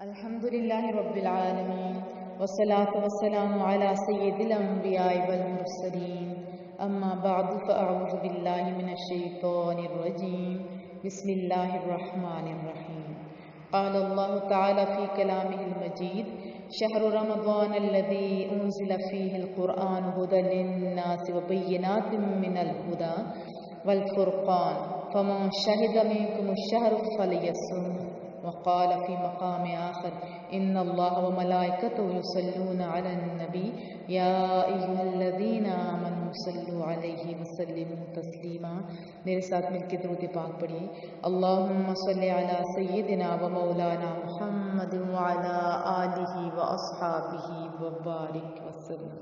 الحمدللہ رب العالمین والصلاة والسلام علی سید الانبیاء والمرسلین اما بعد فاعوذ باللہ من الشیطان الرجیم بسم اللہ الرحمن الرحیم قال اللہ تعالی فی کلامہ المجید شہر رمضان الذی انزل فیہ القرآن هدى للناس وبینات من الهدى والفرقان فمن شہد منکم الشہر فلیصمه وقال في مقام آخر إن الله وملائكته يصلون على النبي يا أيها الذين آمنوا صلوا عليه وسلموا تسليما. میرے ساتھ مل کے درود پاک پڑھیے. اللهم صل على سيدنا ومولانا محمد وعلى آله وأصحابه وبارك وسلم.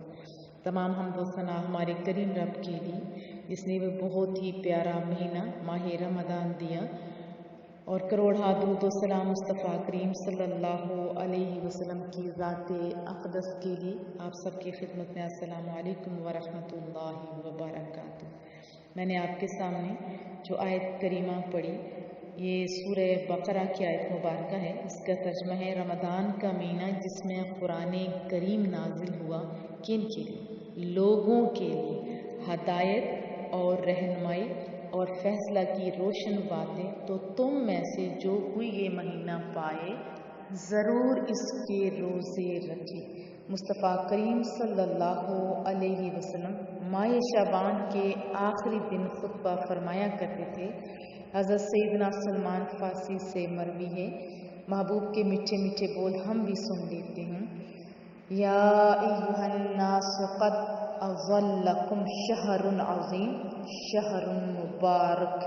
تمام حمد و ثنا ہمارے کریم رب کے لیے جس نے وہ بہت ہی پیارا مہینہ ماہ رمضان دیا، اور کروڑ درود و سلام مصطفیٰ کریم صلی اللہ علیہ وسلم کی ذات اقدس کے لیے آپ سب کی خدمت میں السلام علیکم ورحمۃ اللہ وبرکاتہ. میں نے آپ کے سامنے جو آیت کریمہ پڑھی یہ سورہ بقرہ کی آیت مبارکہ ہے. اس کا ترجمہ ہے رمضان کا مہینہ جس میں قرآن کریم نازل ہوا، کن کے لیے؟ لوگوں کے لیے ہدایت اور رہنمائی اور فیصلہ کی روشن باتیں. تو تم میں سے جو کوئی یہ مہینہ پائے ضرور اس کے روزے رکھے. مصطفیٰ کریم صلی اللہ علیہ وسلم ماہ شعبان کے آخری دن خطبہ فرمایا کرتے تھے. حضرت سیدنا سلمان فارسی سے مروی ہے. محبوب کے میٹھے میٹھے بول ہم بھی سن لیتے ہیں. یا ایھا الناس قد اظلکم شہر عظیم شہر مبارک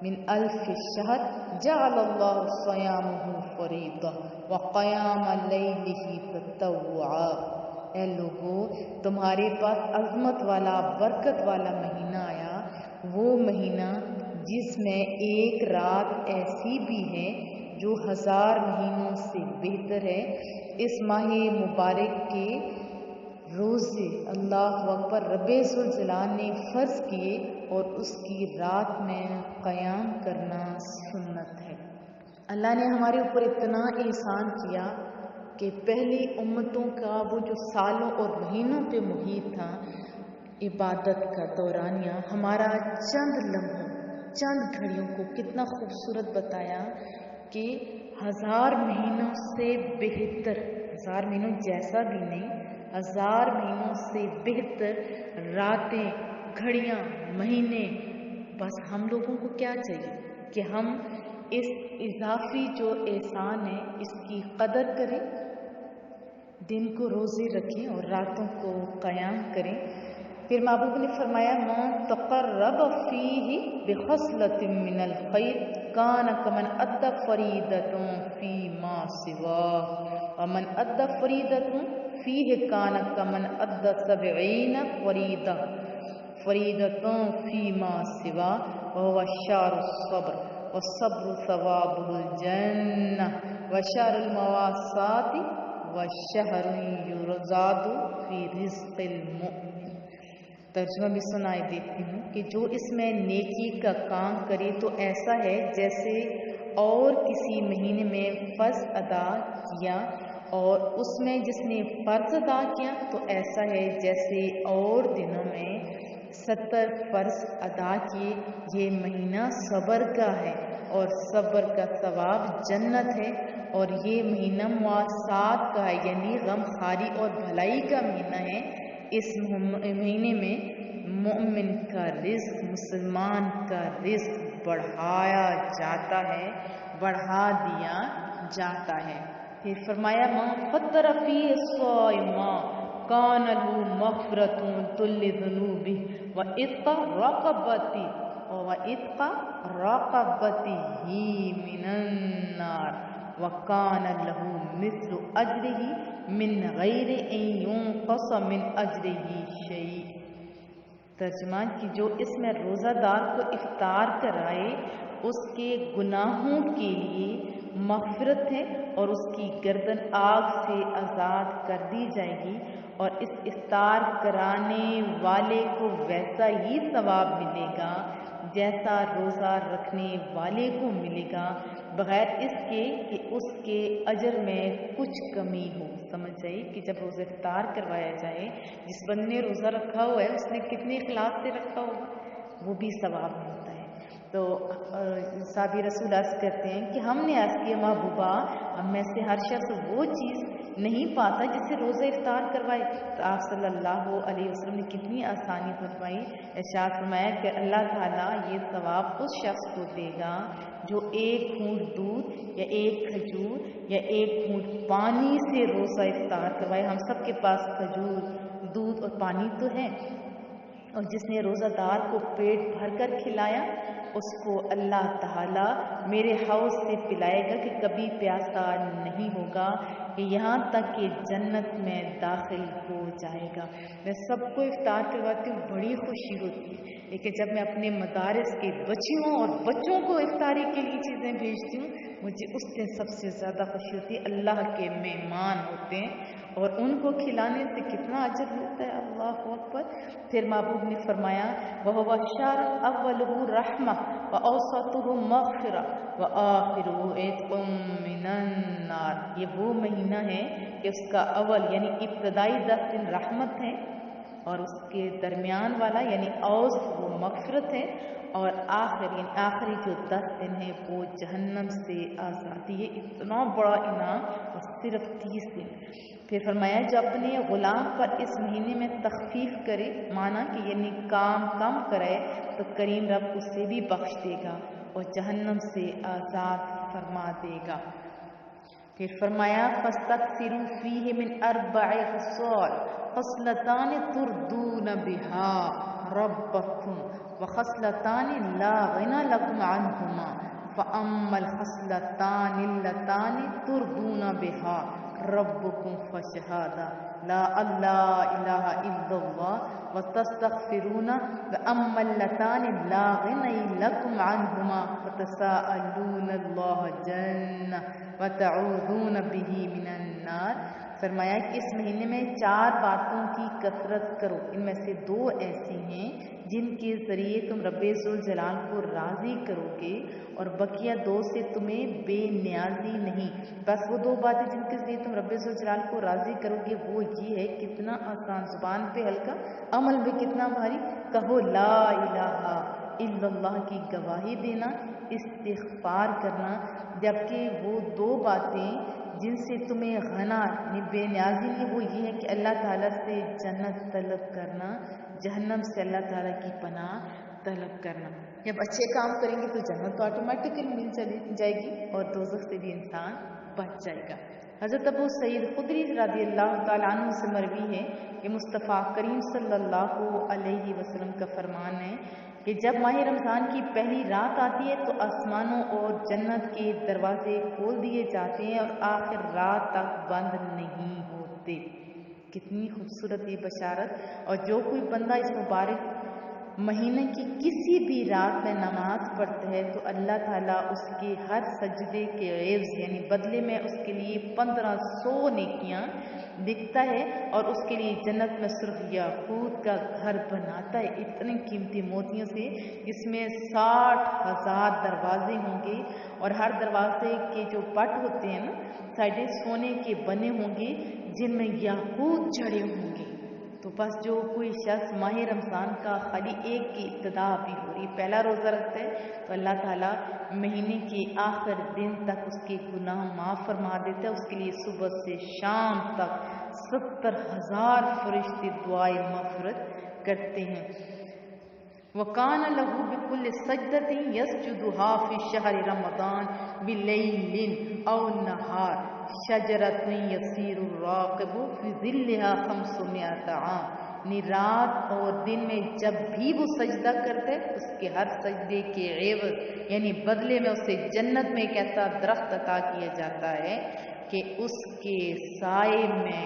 من الف شہر جعل اللہ صیامہ فریضہ وقیام لیلہ تطوعا. اے لوگو، تمہارے پاس عظمت والا برکت والا مہینہ آیا، وہ مہینہ جس میں ایک رات ایسی بھی ہے جو 1000 مہینوں سے بہتر ہے. اس ماہ مبارک کے روزے اللہ اکبر رب ذوالجلال نے فرض کیے اور اس کی رات میں قیام کرنا سنت ہے. اللہ نے ہمارے اوپر اتنا احسان کیا کہ پہلی امتوں کا وہ جو سالوں اور مہینوں پہ محیط تھا عبادت کا دورانیہ، ہمارا چند لمحوں چند گھڑیوں کو کتنا خوبصورت بتایا کہ 1000 مہینوں سے بہتر، 1000 مہینوں جیسا بھی نہیں، 1000 مہینوں سے بہتر راتیں، گھڑیاں، مہینے. بس ہم لوگوں کو کیا چاہیے کہ ہم اس اضافی جو احسان ہے اس کی قدر کریں، دن کو روزے رکھیں اور راتوں کو قیام کریں. پھر محبوب نے فرمایا من تقرب فیہ بخصلۃ من الخیر کان کمن ادى فریضۃ فیما سواہ ومن ادى فریضۃ فیہ کان کمن ادى 70 فریضۃ فیما سواہ وهو شهر الصبر والصبر ثوابه الجنہ وشهر المواساة وشهر یرزاد فی رزق المؤمن. ترجمہ بھی سنائی دیتی ہوں کہ جو اس میں نیکی کا کام کرے تو ایسا ہے جیسے اور کسی مہینے میں فرض ادا کیا، اور اس میں جس نے فرض ادا کیا تو ایسا ہے جیسے اور دنوں میں 70 فرض ادا کیے. یہ مہینہ صبر کا ہے اور صبر کا ثواب جنت ہے، اور یہ مہینہ مواسات کا ہے یعنی غم خاری اور بھلائی کا مہینہ ہے. اس مہینے میں مومن کا رزق، مسلمان کا رزق بڑھایا جاتا ہے، بڑھا دیا جاتا ہے. پھر فرمایا من فطر فیہ صائما کان لہ مغفرۃ لذنوبہ وعتق رقبتہ من النار وکان لہ مثل اجرہ من غیر ان ینقص من اجرہ شیء. ترجمہ کہ جو اس میں روزہ دار کو افطار کرائے اس کے گناہوں کے لیے مغفرت ہے اور اس کی گردن آگ سے آزاد کر دی جائے گی، اور اس افطار کرانے والے کو ویسا ہی ثواب ملے گا جیسا روزہ رکھنے والے کو ملے گا. بغیر اس کے کہ اس کے اجر میں کچھ کمی ہو۔ سمجھ جائے کہ جب روزہ افطار کروایا جائے، جس بندے نے روزہ رکھا ہوا ہے اس نے کتنے اخلاص سے رکھا ہوگا، وہ بھی ثواب ملتا ہے۔ تو صحابی رسول عرض کرتے ہیں کہ ہم نے عرض کیا محبوبہ، ہم میں سے ہر شخص وہ چیز نہیں پاتا جسے روزہ افطار کروائے۔ تو آپ صلی اللہ علیہ وسلم نے کتنی آسانی فرمائی، ارشاد فرمایا کہ اللہ تعالیٰ یہ ثواب اس شخص کو دے گا جو ایک گھونٹ دودھ یا ایک کھجور یا ایک گھونٹ پانی سے روزہ افطار کروائے۔ ہم سب کے پاس کھجور، دودھ اور پانی تو ہے، اور جس نے روزہ دار کو پیٹ بھر کر کھلایا اس کو اللہ تعالیٰ میرے حوض سے پلائے گا کہ کبھی پیاسا نہیں ہوگا، کہ یہاں تک کہ جنت میں داخل ہو جائے گا۔ میں سب کو افطار کرواتی ہوں، بڑی خوشی ہوتی ہے، لیکن جب میں اپنے مدارس کے بچیوں اور بچوں کو افطاری کے لیے چیزیں بھیجتی ہوں، مجھے اس دن سب سے زیادہ خوشی ہوتی ہے۔ اللہ کے مہمان ہوتے ہیں اور ان کو کھلانے سے کتنا اجر ملتا ہے، اللہ اکبر۔ پھر محبوب نے فرمایا وَهُوَ الشَّهْرُ أَوَّلُهُ رَحْمَةٌ وَأَوْسَطُهُ مَغْفِرَةٌ وَآخِرُهُ عِتْقٌ مِّنَ النَّارِ۔ یہ وہ مہینہ ہے کہ اس کا اول یعنی ابتدائی 10 دن رحمت ہے، اور اس کے درمیان والا یعنی اوسط وہ مغفرت ہے، اور آخر یعنی آخری جو 10 دن ہے وہ جہنم سے آزادی ہے۔ اتنا بڑا انعام، اور صرف 30 دن۔ پھر فرمایا جو اپنے غلام پر اس مہینے میں تخفیف کرے، مانا کہ یعنی کام کم کرے، تو کریم رب اسے بھی بخش دے گا اور جہنم سے آزاد فرما دے گا۔ پھر فرمایا فَاسْتَكْثِرُوا فِيهِ مِنْ 4 خِصَالٍ خَصْلَتَانِ تُرْضُونَ بِهَا رَبَّكُمْ وَخَصْلَتَانِ لَا غِنَى لَكُمْ عَنْهُمَا فَأَمَّا الْخَصْلَتَانِ اللَّتَانِ تُرْضُونَ بِهَا رَبَّكُمْ فَشَهَادَةُ لَا إِلَٰهَ إِلَّا اللَّهُ وَتَسْتَغْفِرُونَ وَأَمَّا اللَّتَانِ لَا غِنَى لَكُمْ عَنْهُمَا فَتَسَاءَلُونَ اللَّهَ جَنَّةً وَتَعُوذُونَ بِهِ مِنَ النَّارِ۔ فرمایا کہ اس مہینے میں 4 باتوں کی کثرت کرو، ان میں سے 2 ایسی ہیں جن کے ذریعے تم رب ذوالجلال کو راضی کرو گے، اور بقیہ 2 سے تمہیں بے نیازی نہیں۔ بس وہ 2 باتیں جن کے ذریعے تم رب ذوالجلال کو راضی کرو گے وہ یہ ہے، کتنا آسان، زبان پہ ہلکا، عمل میں کتنا بھاری، کہو لا الہ الا اللہ کی گواہی دینا، استغفار کرنا۔ جبکہ وہ 2 باتیں جن سے تمہیں غنا یعنی بے نیازی نہیں، وہ یہ ہے کہ اللہ تعالیٰ سے جنت طلب کرنا، جہنم سے اللہ تعالیٰ کی پناہ طلب کرنا۔ جب اچھے کام کریں گے تو جنت تو آٹومیٹکلی مل جائے گی، اور دوزخ سے بھی انسان بچ جائے گا۔ حضرت ابو سعید خدری رضی اللہ تعالیٰ عنہ سے مروی ہے کہ مصطفیٰ کریم صلی اللہ علیہ وسلم کا فرمان ہے کہ جب ماہ رمضان کی پہلی رات آتی ہے تو آسمانوں اور جنت کے دروازے کھول دیے جاتے ہیں اور آخر رات تک بند نہیں ہوتے۔ کتنی خوبصورت یہ بشارت۔ اور جو کوئی بندہ اس مبارک مہینے کی کسی بھی رات میں نماز پڑھتا ہے تو اللہ تعالیٰ اس کے ہر سجدے کے عوض یعنی بدلے میں اس کے لیے 1500 نیکیاں لکھتا ہے، اور اس کے لیے جنت میں سرخ یاقوت کا گھر بناتا ہے، اتنے قیمتی موتیوں سے، جس میں 60,000 دروازے ہوں گے، اور ہر دروازے کے جو پٹ ہوتے ہیں نا سائڈیں سونے کے بنے ہوں گے جن میں یاقوت جڑے ہوں گے۔ تو بس جو کوئی شخص ماہ رمضان کا خالی ایک کی ابتدا بھی ہو رہی پہلا روزہ رکھتا ہے تو اللہ تعالیٰ مہینے کے آخر دن تک اس کے گناہ معاف فرما دیتا ہے، اس کے لیے صبح سے شام تک 70,000 فرشتے دعائے مغفرت کرتے ہیں۔ وَكَانَ لَهُ بِكُلِّ سَجْدَةٍ يَسْجُدُهَا فِي شَهْرِ رَمَضَانَ بِلَيْلٍ أَوْ نَهَارٍ شَجَرَةٌ يَسِيرُ الرَّاكِبُ فِي ظِلِّهَا 500 عام۔ یعنی رات اور دن میں جب بھی وہ سجدہ کرتے اس کے ہر سجدے کے عوض یعنی بدلے میں اسے جنت میں ایک ایسا درخت عطا کیا جاتا ہے کہ اس کے سائے میں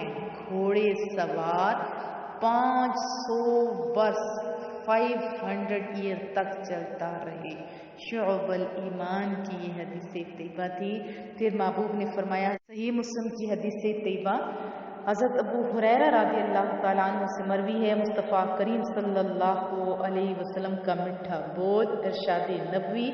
گھوڑے سوار 500 برس 500 ایئر تک چلتا رہے۔ شعب الایمان کی یہ حدیث طیبہ تھی۔ پھر محبوب نے فرمایا، صحیح مسلم کی حدیث طیبہ حضرت ابو ہریرہ رضی اللہ تعالیٰ عنہ سے مروی ہے، مصطفیٰ کریم صلی اللہ علیہ وسلم کا میٹھا بول، ارشاد نبوی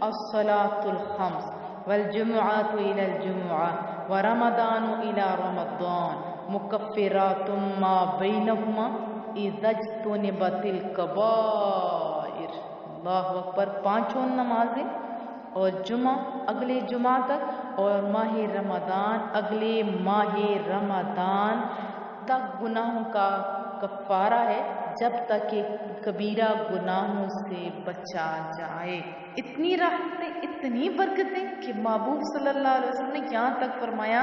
الصلاۃ الخمس والجمعات إلى الجمعة ورمضان إلى رمضان مكفرات ما بينهما إذا اجتنبت الكبائر. اللہ اکبر. 5 نمازیں اور جمعہ اگلے جمعہ تک اور ماہ رمضان اگلے ماہ رمضان تک گناہوں کا کفارہ ہے جب تک کہ کبیرہ گناہوں سے بچا جائے. اتنی راحتیں اتنی برکتیں کہ محبوب صلی اللہ علیہ وسلم نے یہاں تک فرمایا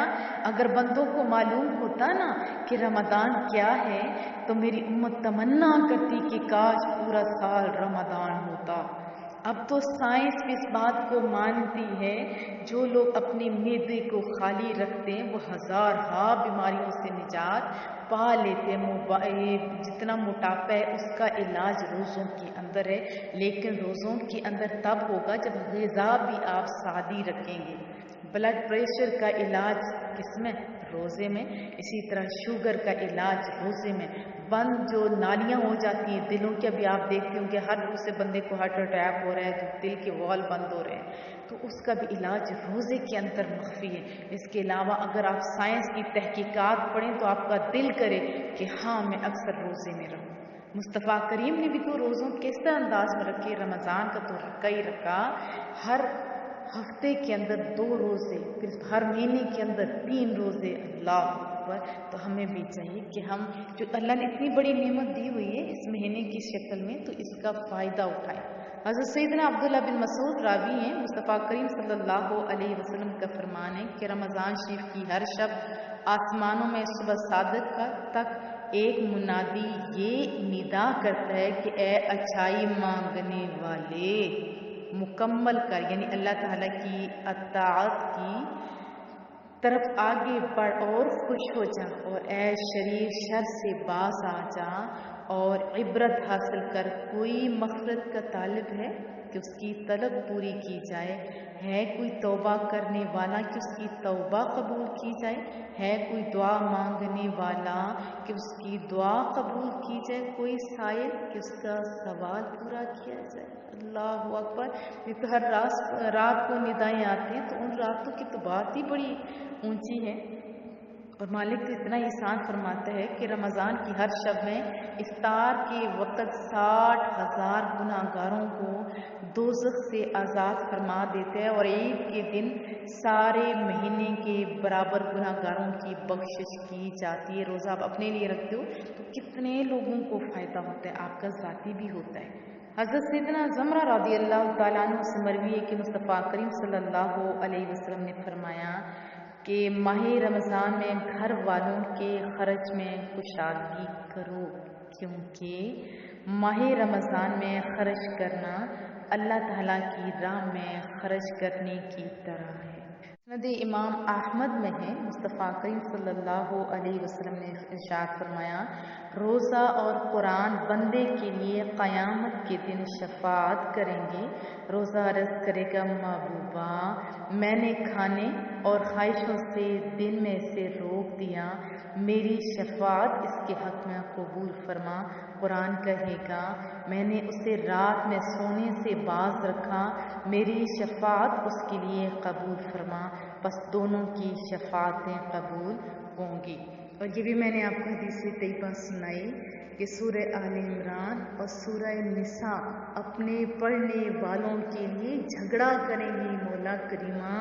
اگر بندوں کو معلوم ہوتا نا کہ رمضان کیا ہے تو میری امت تمنا کرتی کہ کاش پورا سال رمضان ہوتا. اب تو سائنس بھی اس بات کو مانتی ہے جو لوگ اپنے معدے کو خالی رکھتے ہیں وہ ہزارہا بیماریوں سے نجات پا لیتے ہیں. جتنا موٹاپا ہے اس کا علاج روزوں کے اندر ہے، لیکن روزوں کے اندر تب ہوگا جب غذا بھی آپ سادی رکھیں گے. بلڈ پریشر کا علاج کس میں؟ روزے میں. اسی طرح شوگر کا علاج روزے میں. بند جو نالیاں ہو جاتی ہیں دلوں کے، ابھی آپ دیکھتے ہوں کہ ہر دوسرے بندے کو ہارٹ اٹیک ہو رہا ہے، دل کے وال بند ہو رہے ہیں، تو اس کا بھی علاج روزے کے اندر مخفی ہے. اس کے علاوہ اگر آپ سائنس کی تحقیقات پڑھیں تو آپ کا دل کرے کہ ہاں میں اکثر روزے میں رہوں. مصطفیٰ کریم نے بھی تو روزوں کس طرح انداز میں رکھے. رمضان کا تو رکھا ہی رکھا، ہر ہفتے کے اندر 2 روزے، پھر ہر مہینے کے اندر 3 روزے. اللہ اکبر. تو ہمیں بھی چاہیے کہ ہم جو اللہ نے اتنی بڑی نعمت دی ہوئی ہے اس مہینے کی شکل میں تو اس کا فائدہ اٹھائیں. حضرت سیدنا عبداللہ بن مسعود راوی ہیں، مصطفیٰ کریم صلی اللہ علیہ وسلم کا فرمان ہے کہ رمضان شریف کی ہر شب آسمانوں میں صبح صادق تک ایک منادی یہ ندا کرتا ہے کہ اے اچھائی مانگنے والے مکمل کر، یعنی اللہ تعالیٰ کی اطاعت کی طرف آگے بڑھ اور خوش ہو جا، اور اے شریر شر سے باز آ جا اور عبرت حاصل کر. کوئی مغفرت کا طالب ہے کہ اس کی طلب پوری کی جائے، ہے کوئی توبہ کرنے والا کہ اس کی توبہ قبول کی جائے، ہے کوئی دعا مانگنے والا کہ اس کی دعا قبول کی جائے، کوئی سائل کہ اس کا سوال پورا کیا جائے. اللہ اکبر. یہ تو ہر رات کو ندائیں آتی ہیں، تو ان راتوں کی تو بات ہی بڑی اونچی ہے. اور مالک تو اتنا احسان فرماتا ہے کہ رمضان کی ہر شب میں افطار کے وقت 60,000 گناہگاروں کو دوزخ سے آزاد فرما دیتا ہے، اور عید کے دن سارے مہینے کے برابر گناہگاروں کی بخشش کی جاتی ہے. روزہ آپ اپنے لیے رکھتے ہو تو کتنے لوگوں کو فائدہ ہوتا ہے، آپ کا ذاتی بھی ہوتا ہے. حضرت سیدنا زمرہ رضی اللہ تعالیٰ عنہ سے مروی ہے کہ مصطفیٰ کریم صلی اللہ علیہ وسلم نے فرمایا کہ ماہ رمضان میں گھر والوں کے خرچ میں کشادگی کرو، کیونکہ ماہ رمضان میں خرچ کرنا اللہ تعالیٰ کی راہ میں خرچ کرنے کی طرح ہے. مسند امام احمد میں ہے، مصطفیٰ کریم صلی اللہ علیہ وسلم نے ارشاد فرمایا روزہ اور قرآن بندے کے لیے قیامت کے دن شفاعت کریں گے. روزہ عرض کرے گا محبوبہ میں نے کھانے اور خواہشوں سے دن میں سے روک دیا، میری شفاعت اس کے حق میں قبول فرما. قرآن کہے گا میں نے اسے رات میں سونے سے باز رکھا، میری شفاعت اس کے لیے قبول فرما. پس دونوں کی شفاعتیں قبول ہوں گی. اور یہ بھی میں نے آپ کو حدیث طیبہ سنائی کہ سورہ آل عمران اور سورہ نساء اپنے پڑھنے والوں کے لیے جھگڑا کریں گی. مولا کریمہ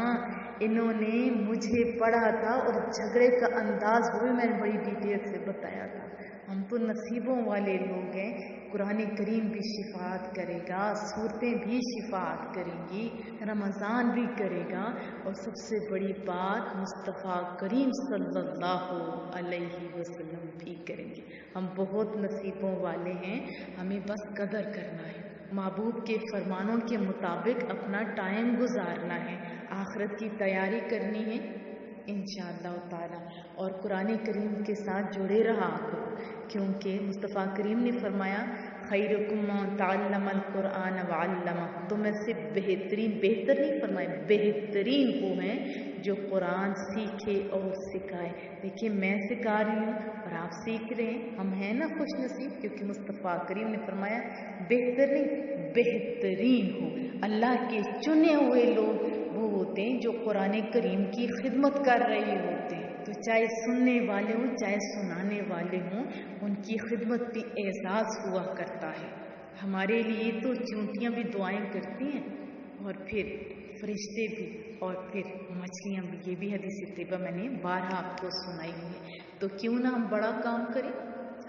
انہوں نے مجھے پڑھا تھا اور جھگڑے کا انداز وہ بھی میں نے بڑی ڈیٹیل سے بتایا تھا. ہم تو نصیبوں والے لوگ ہیں. قرآن کریم بھی شفاعت کرے گا، سورتیں بھی شفاعت کریں گی، رمضان بھی کرے گا، اور سب سے بڑی بات مصطفیٰ کریم صلی اللہ علیہ وسلم بھی کریں گے. ہم بہت نصیبوں والے ہیں، ہمیں بس قدر کرنا ہے، محبوب کے فرمانوں کے مطابق اپنا ٹائم گزارنا ہے، آخرت کی تیاری کرنی ہے انشاءاللہ تعالی. اور قرآن کریم کے ساتھ جڑے رہا کرو، کیونکہ مصطفیٰ کریم نے فرمایا خیرکم من تعلم القرآن وعلمہ، تو میں سے بہترین، بہتر نہیں فرمائے، بہترین وہ ہیں جو قرآن سیکھے اور سکھائے. دیکھیے میں سکھا رہی ہوں اور آپ سیکھ رہے ہیں، ہم ہیں نا خوش نصیب، کیونکہ مصطفیٰ کریم نے فرمایا بہتر نہیں بہترین ہو. اللہ کے چنے ہوئے لوگ وہ ہوتے ہیں جو قرآن کریم کی خدمت کر رہے ہوتے ہیں، تو چاہے سننے والے ہوں چاہے سنانے والے ہوں، ان کی خدمت بھی اعزاز ہوا کرتا ہے۔ ہمارے لیے تو چونٹیاں بھی دعائیں کرتی ہیں، اور پھر فرشتے بھی، اور پھر مچھلیاں بھی۔ یہ بھی حدیث طیبہ میں نے بارہا آپ کو سنائی ہوئی ہے۔ تو کیوں نہ ہم بڑا کام کریں؟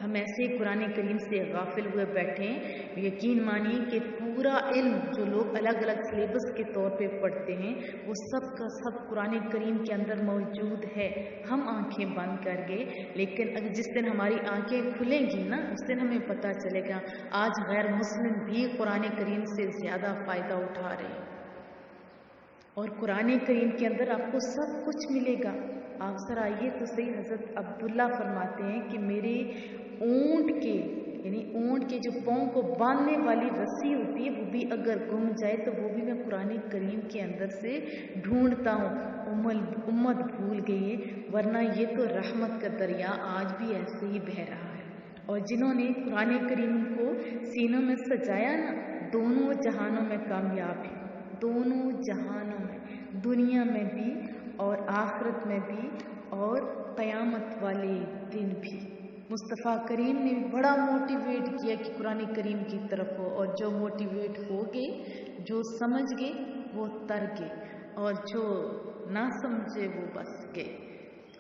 ہم ایسے ہی قرآن کریم سے غافل ہوئے بیٹھے ہیں۔ یقین مانیے کہ پورا علم جو لوگ الگ الگ سلیبس کے طور پہ پڑھتے ہیں، وہ سب کا سب قرآن کریم کے اندر موجود ہے۔ ہم آنکھیں بند کر گئے، لیکن اگر جس دن ہماری آنکھیں کھلیں گی نا، اس دن ہمیں پتہ چلے گا آج غیر مسلم بھی قرآن کریم سے زیادہ فائدہ اٹھا رہے ہیں۔ اور قرآن کریم کے اندر آپ کو سب کچھ ملے گا۔ آپ ذرا آئیے تو صحیح، حضرت عبداللہ فرماتے ہیں کہ میرے اونٹ کے یعنی اونٹ کے جو پاؤں کو باندھنے والی رسی ہوتی ہے، وہ بھی اگر گم جائے تو وہ بھی میں قرآن کریم کے اندر سے ڈھونڈتا ہوں۔ امت بھول گئی ہے، ورنہ یہ تو رحمت کا دریا آج بھی ایسے ہی بہہ رہا ہے۔ اور جنہوں نے قرآن کریم کو سینوں میں سجایا نا، دونوں جہانوں میں کامیاب ہیں، دونوں جہانوں میں، دنیا میں بھی اور آخرت میں بھی اور قیامت والے دن بھی۔ مصطفیٰ کریم نے بڑا موٹیویٹ کیا کہ قرآن کریم کی طرف ہو، اور جو موٹیویٹ ہو گئے، جو سمجھ گئے وہ تر گئے، اور جو نہ سمجھے وہ بس گئے۔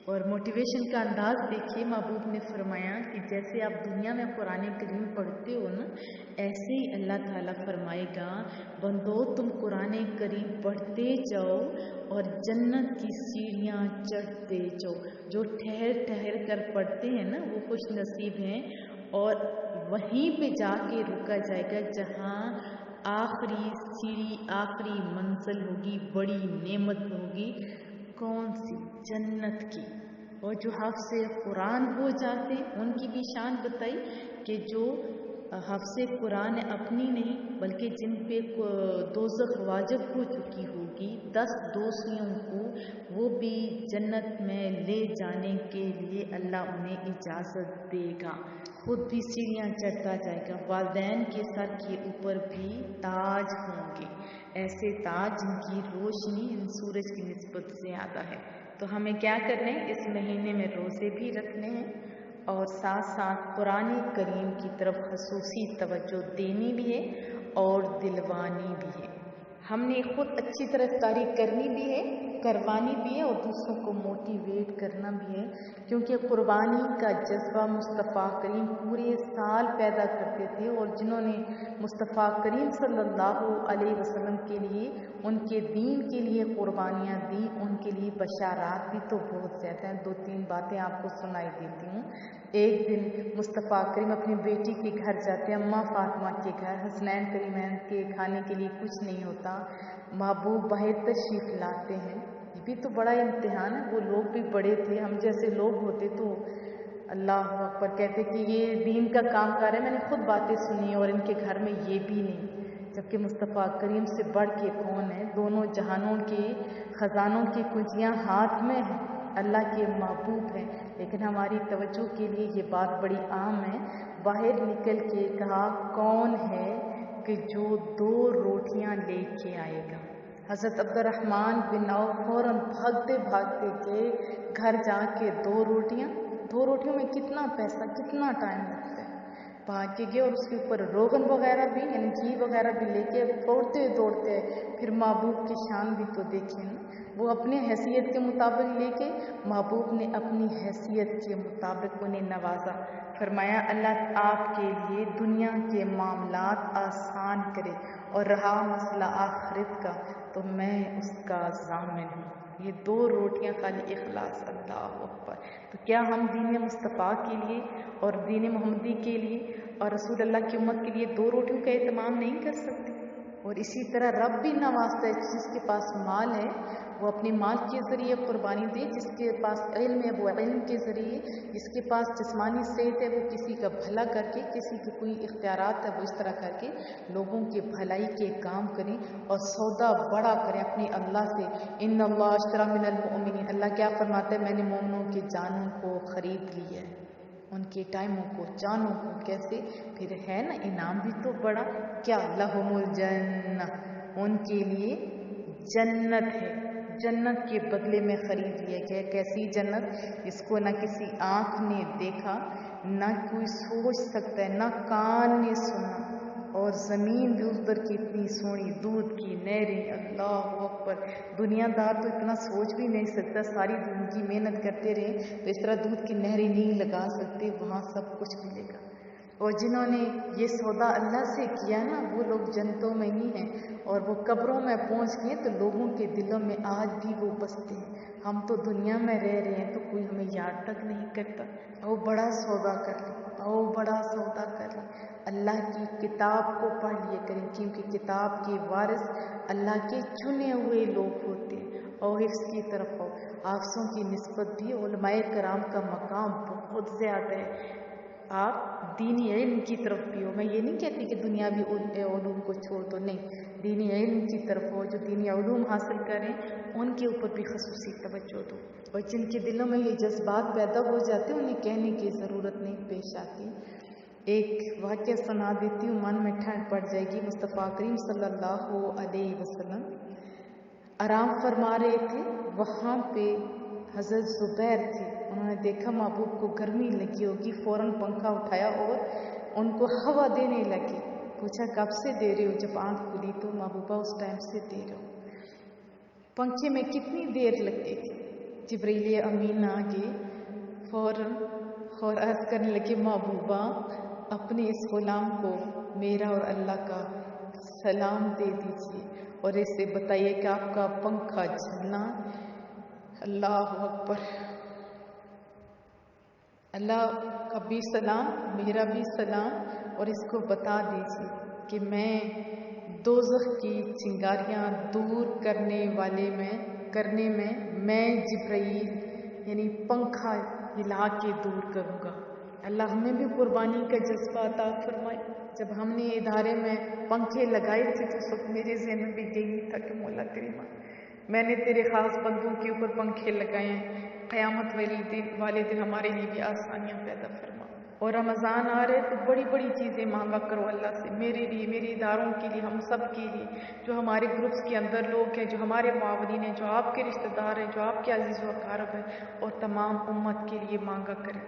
اور موٹیویشن کا انداز دیکھیے، محبوب نے فرمایا کہ جیسے آپ دنیا میں قرآن کریم پڑھتے ہو نا، ایسے ہی اللہ تعالیٰ فرمائے گا بندو تم قرآن کریم پڑھتے جاؤ اور جنت کی سیڑھیاں چڑھتے جاؤ۔ جو ٹھہر ٹھہر کر پڑھتے ہیں نا وہ خوش نصیب ہیں، اور وہیں پہ جا کے رکا جائے گا جہاں آخری سیڑھی، آخری منزل ہوگی، بڑی نعمت ہوگی۔ کون سی؟ جنت کی۔ اور جو حافظ قرآن ہو جاتے ہیں ان کی بھی شان بتائی کہ جو حافظ قرآن اپنی نہیں بلکہ جن پہ دوزخ واجب ہو چکی ہوگی 10 دوسریوں کو، وہ بھی جنت میں لے جانے کے لیے اللہ انہیں اجازت دے گا، خود بھی سیڑھیاں چڑھتا جائے گا۔ والدین کے سر کے اوپر بھی تاج ہوں گے، ایسے تاج جن کی روشنی ان سورج کی نسبت زیادہ ہے۔ تو ہمیں کیا کرنا ہے؟ اس مہینے میں روزے بھی رکھنے ہیں، اور ساتھ ساتھ قرآن کریم کی طرف خصوصی توجہ دینی بھی ہے اور دلوانی بھی ہے۔ ہم نے خود اچھی طرح افطاری کرنی بھی ہے، کروانی بھی ہے، اور دوسروں کو موٹیویٹ کرنا بھی ہے، کیونکہ قربانی کا جذبہ مصطفیٰ کریم پورے سال پیدا کرتے تھے، اور جنہوں نے مصطفیٰ کریم صلی اللہ علیہ وسلم کے لیے، ان کے دین کے لیے قربانیاں دیں، ان کے لیے بشارات بھی تو بہت زیادہ ہیں۔ 2-3 باتیں آپ کو سنائی دیتی ہوں۔ ایک دن مصطفیٰ کریم اپنی بیٹی کے گھر جاتے ہیں، اماں فاطمہ کے گھر۔ حسنین کریمین کے کھانے کے لیے کچھ نہیں ہوتا، محبوب باہر تشریف لاتے ہیں۔ یہ بھی تو بڑا امتحان ہے، وہ لوگ بھی بڑے تھے، ہم جیسے لوگ ہوتے تو اللہ اکبر کہتے کہ یہ دین کا کام کر رہے ہیں۔ میں نے خود باتیں سنی اور ان کے گھر میں یہ بھی نہیں، جبکہ مصطفیٰ کریم سے بڑھ کے کون ہے؟ دونوں جہانوں کے خزانوں کی کنجیاں ہاتھ میں ہیں، اللہ کے محبوب ہیں، لیکن ہماری توجہ کے لیے یہ بات بڑی عام ہے۔ باہر نکل کے کہا کون ہے کہ جو 2 روٹیاں لے کے آئے گا؟ حضرت عبد الرحمن بن عوف فوراً بھاگتے بھاگتے گئے گھر، جا کے 2 روٹیوں میں کتنا پیسہ، کتنا ٹائم لگتا ہے، بھاگ کے گئے، اور اس کے اوپر روغن وغیرہ بھی یعنی گھی وغیرہ بھی لے کے دوڑتے پھر محبوب کی شان بھی تو دیکھیں نا، وہ اپنے حیثیت کے مطابق لے کے، محبوب نے اپنی حیثیت کے مطابق انہیں نوازا۔ فرمایا اللہ آپ کے لیے دنیا کے معاملات آسان کرے، اور رہا مسئلہ آخرت کا تو میں اس کا ضامن ہوں۔ یہ 2 روٹیاں خالی اخلاص، اللہ اکبر۔ تو کیا ہم دین مصطفیٰ کے لیے اور دین محمدی کے لیے اور رسول اللہ کی امت کے لیے 2 روٹیوں کا اہتمام نہیں کر سکتے؟ اور اسی طرح رب بھی نوازتا ہے، جس کے پاس مال ہے وہ اپنے مال کے ذریعے قربانی دے، جس کے پاس علم ہے وہ علم کے ذریعے، جس کے پاس جسمانی صحت ہے وہ کسی کا بھلا کر کے، کسی کے کوئی اختیارات ہے وہ اس طرح کر کے لوگوں کے بھلائی کے کام کریں، اور سودا بڑا کریں اپنے اللہ سے۔ ان اللہ اشتری من المؤمنین، اللہ کیا فرماتا ہے؟ میں نے مومنوں کی جانوں کو خرید لیا ہے، ان کے ٹائموں کو، جانوں کو۔ کیسے؟ پھر ہے نا انعام بھی تو بڑا، کیا لہم الجنہ، ان کے لیے جنت ہے، جنت کے بدلے میں خرید لیا گیا۔ کیسی جنت؟ جس کو نہ کسی آنکھ نے دیکھا، نہ کوئی سوچ سکتا ہے، نہ کان نے سنا، اور زمین بھی اس پر کی اتنی سونی، دودھ کی نہریں، اللہ اکبر۔ دنیا دار تو اتنا سوچ بھی نہیں سکتا، ساری دن کی محنت کرتے رہے تو اس طرح دودھ کی نہریں نہیں لگا سکتے، وہاں سب کچھ ملے گا۔ اور جنہوں نے یہ سودا اللہ سے کیا نا، وہ لوگ جنتوں میں ہی ہیں، اور وہ قبروں میں پہنچ گئے تو لوگوں کے دلوں میں آج بھی وہ بستے ہیں۔ ہم تو دنیا میں رہ رہے ہیں تو کوئی ہمیں یاد تک نہیں کرتا۔ او بڑا سودا کر لیں، او بڑا سودا کر لیں، اللہ کی کتاب کو پڑھ لیا کریں، کیونکہ کتاب کے وارث اللہ کے چنے ہوئے لوگ ہوتے ہیں۔ اور حفظ کی طرف ہو، حافظوں کی نسبت بھی علماء کرام کا مقام بہت زیادہ ہے۔ آپ دینی علم کی طرف بھی ہو، میں یہ نہیں کہتی کہ دنیاوی علوم کو چھوڑ دو، نہیں، دینی علم کی طرف ہو، جو دینی علوم حاصل کریں ان کے اوپر بھی خصوصی توجہ دو، اور جن کے دلوں میں یہ جذبات پیدا ہو جاتے ہیں انہیں کہنے کی ضرورت نہیں پیش آتی۔ ایک واقعہ سنا دیتی ہوں، من میں ٹھنڈ پڑ جائے گی۔ مصطفیٰ کریم صلی اللہ علیہ وسلم آرام فرما رہے تھے، وہاں پہ حضرت زبیر تھے، انہوں نے دیکھا محبوب کو گرمی لگی ہوگی، فوراً پنکھا اٹھایا اور ان کو ہوا دینے لگے۔ پوچھا کب سے دے رہے ہو؟ جب آنکھ کھلی تو محبوبہ اس ٹائم سے دے رہا ہوں۔ پنکھے میں کتنی دیر لگتی تھی؟ جبریل امین آگے فوراً اور عرض کرنے لگے محبوبہ اپنے اس غلام کو میرا اور اللہ کا سلام دے دیجیے اور اسے بتائیے کہ آپ کا پنکھا جھلنا۔ اللہ اکبر، اللہ کا بھی سلام، میرا بھی سلام، اور اس کو بتا دیجیے کہ میں دوزخ کی چنگاریاں دور کرنے میں جبرائیل یعنی پنکھا ہلا کے دور کروں گا۔ اللہ ہمیں بھی قربانی کا جذبہ عطا فرمائے۔ جب ہم نے ادارے میں پنکھے لگائے تھے تو سب میرے ذہن میں بھی یہی تھا کہ مولا کریمہ میں نے تیرے خاص بندوں کے اوپر پنکھے لگائے ہیں، قیامت والے دن ہمارے لیے بھی آسانیاں پیدا فرما۔ اور رمضان آ رہے تو بڑی بڑی چیزیں مانگا کرو اللہ سے، میرے لیے، میرے اداروں کے لیے، ہم سب کے لیے، جو ہمارے گروپس کے اندر لوگ ہیں، جو ہمارے معاونین ہیں، جو آپ کے رشتہ دار ہیں، جو آپ کے عزیز و اقارب ہیں، اور تمام امت کے لیے مانگا کریں۔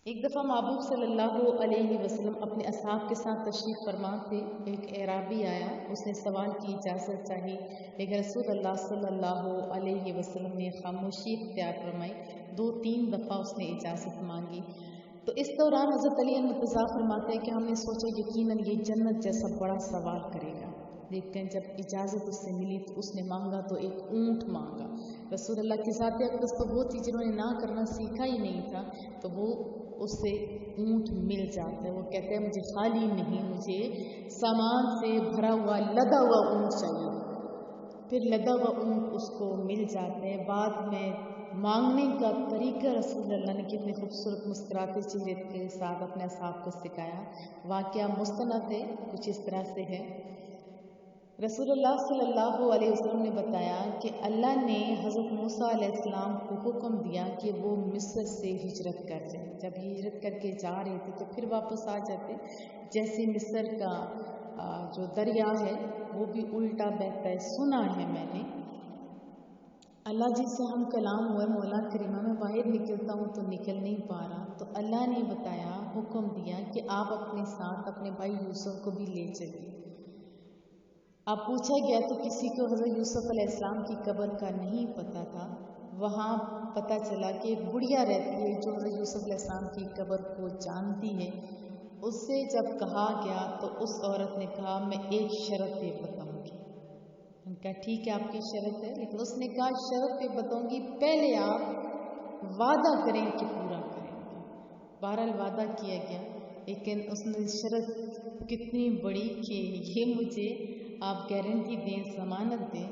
ایک دفعہ محبوب صلی اللہ علیہ وسلم اپنے اصحاب کے ساتھ تشریف فرما تھے، ایک اعرابی آیا، اس نے سوال کی اجازت چاہی، لیکن رسول اللہ صلی اللہ علیہ وسلم نے خاموشی اختیار فرمائی، 2-3 دفعہ اس نے اجازت مانگی۔ تو اس دوران حضرت علی مرتضیٰ فرماتے ہیں کہ ہم نے سوچا یقیناً یہ جنت جیسا بڑا سوال کرے گا، لیکن جب اجازت اس سے ملی تو اس نے مانگا تو ایک اونٹ مانگا۔ رسول اللہ کی ذات اقدس تو وہ تھی جنہوں نے نہ کرنا سیکھا ہی نہیں تھا، تو وہ اس سے اونٹ مل جاتا ہے۔ وہ کہتے ہیں مجھے خالی نہیں، مجھے سامان سے بھرا ہوا لدا ہوا اونٹ چاہیے۔ پھر لدا ہوا اونٹ اس کو مل جاتا ہے۔ بعد میں مانگنے کا طریقہ رسول اللہ نے کتنے خوبصورت مسکراتے چہرے کے ساتھ اپنے اصحاب کو سکھایا۔ واقعہ مستند ہے، کچھ اس طرح سے ہے۔ رسول اللہ صلی اللہ علیہ وسلم نے بتایا کہ اللہ نے حضرت موسیٰ علیہ السلام کو حکم دیا کہ وہ مصر سے ہجرت کر جائیں۔ جب ہجرت کر کے جا رہے تھے تو پھر واپس آ جاتے، جیسے مصر کا جو دریا ہے وہ بھی الٹا بہتا ہے، سنا ہے میں نے۔ اللہ جس سے ہم کلام ہوئے مولا کریمہ میں باہر نکلتا ہوں تو نکل نہیں پا رہا، تو اللہ نے بتایا، حکم دیا کہ آپ اپنے ساتھ اپنے بھائی یوسف کو بھی لے چلیے۔ اب پوچھا گیا تو کسی کو حضرت یوسف علیہ السلام کی قبر کا نہیں پتہ تھا۔ وہاں پتہ چلا کہ ایک بڑھیا رہتی ہے جو حضرت یوسف علیہ السلام کی قبر کو جانتی ہے۔ اس سے جب کہا گیا تو اس عورت نے کہا میں ایک شرط پہ بتاؤں گی۔ ان کا ٹھیک ہے آپ کی شرط ہے، لیکن اس نے کہا شرط پہ بتاؤں گی، پہلے آپ وعدہ کریں کہ پورا کریں گے۔ بہرحال وعدہ کیا گیا، لیکن اس نے شرط کتنی بڑی کہ یہ مجھے آپ گارنٹی دیں، ضمانت دیں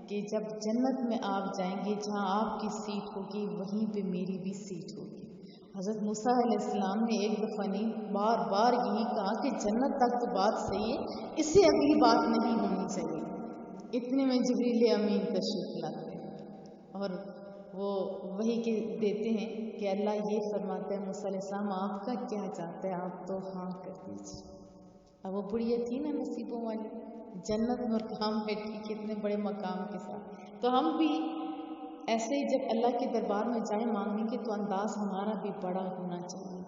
کہ جب جنت میں آپ جائیں گے جہاں آپ کی سیٹ ہوگی وہیں پہ میری بھی سیٹ ہوگی۔ حضرت موسیٰ علیہ السلام نے ایک دفعہ نہیں بار بار یہی کہا کہ جنت تک تو بات صحیح ہے، اس سے اگلی بات نہیں ہونی چاہیے۔ اتنے میں جبریل امین تشریف لاتے ہیں اور وہ وحی دیتے ہیں کہ اللہ یہ فرماتا ہے موسیٰ علیہ السلام آپ کا کیا چاہتا ہے، آپ تو ہاں کر دیجیے۔ اب وہ بڑھیا تھی نا نصیبوں والی، جنت میں مقام ہے ٹھیک اتنے بڑے مقام کے ساتھ. تو ہم بھی ایسے ہی جب اللہ کے دربار میں جائیں مانگنے کے تو انداز ہمارا بھی بڑا ہونا چاہیے،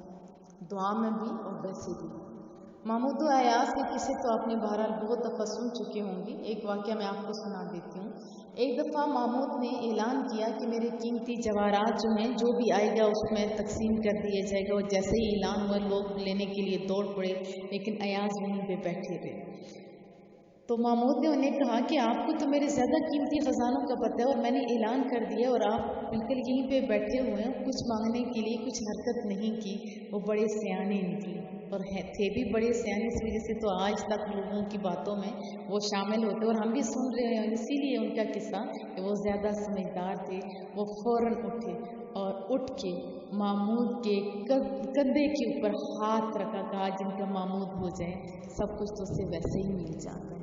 دعا میں بھی اور ویسے بھی. محمود ایاز کے قصے تو آپ نے بہرحال بہت دفعہ سن چکے ہوں گے. ایک واقعہ میں آپ کو سنا دیتی ہوں. ایک دفعہ محمود نے اعلان کیا کہ میرے قیمتی جواہرات جو ہیں جو بھی آئے گا اس میں تقسیم کر دیا جائے گا. اور جیسے ہی اعلان ہوا لوگ لینے کے لیے دوڑ پڑے، لیکن ایاز وہیں پہ بیٹھے رہے. تو محمود نے انہیں کہا کہ آپ کو تو میرے زیادہ قیمتی خزانوں کا پتہ ہے اور میں نے اعلان کر دیا اور آپ بالکل یہیں پہ بیٹھے ہوئے ہیں، کچھ مانگنے کے لیے کچھ حرکت نہیں کی. وہ بڑے سیانے نکلے اور تھے بھی بڑے سیانے، اس وجہ سے تو آج تک لوگوں کی باتوں میں وہ شامل ہوتے اور ہم بھی سن رہے ہیں. اسی لیے ان کا قصہ کہ وہ زیادہ سمجھدار تھے. وہ فوراً اٹھے اور اٹھ کے محمود کے کندھے کے اوپر ہاتھ رکھا، کہا جن کا محمود ہو جائے سب کچھ تو اسے ویسے ہی مل جاتا ہے.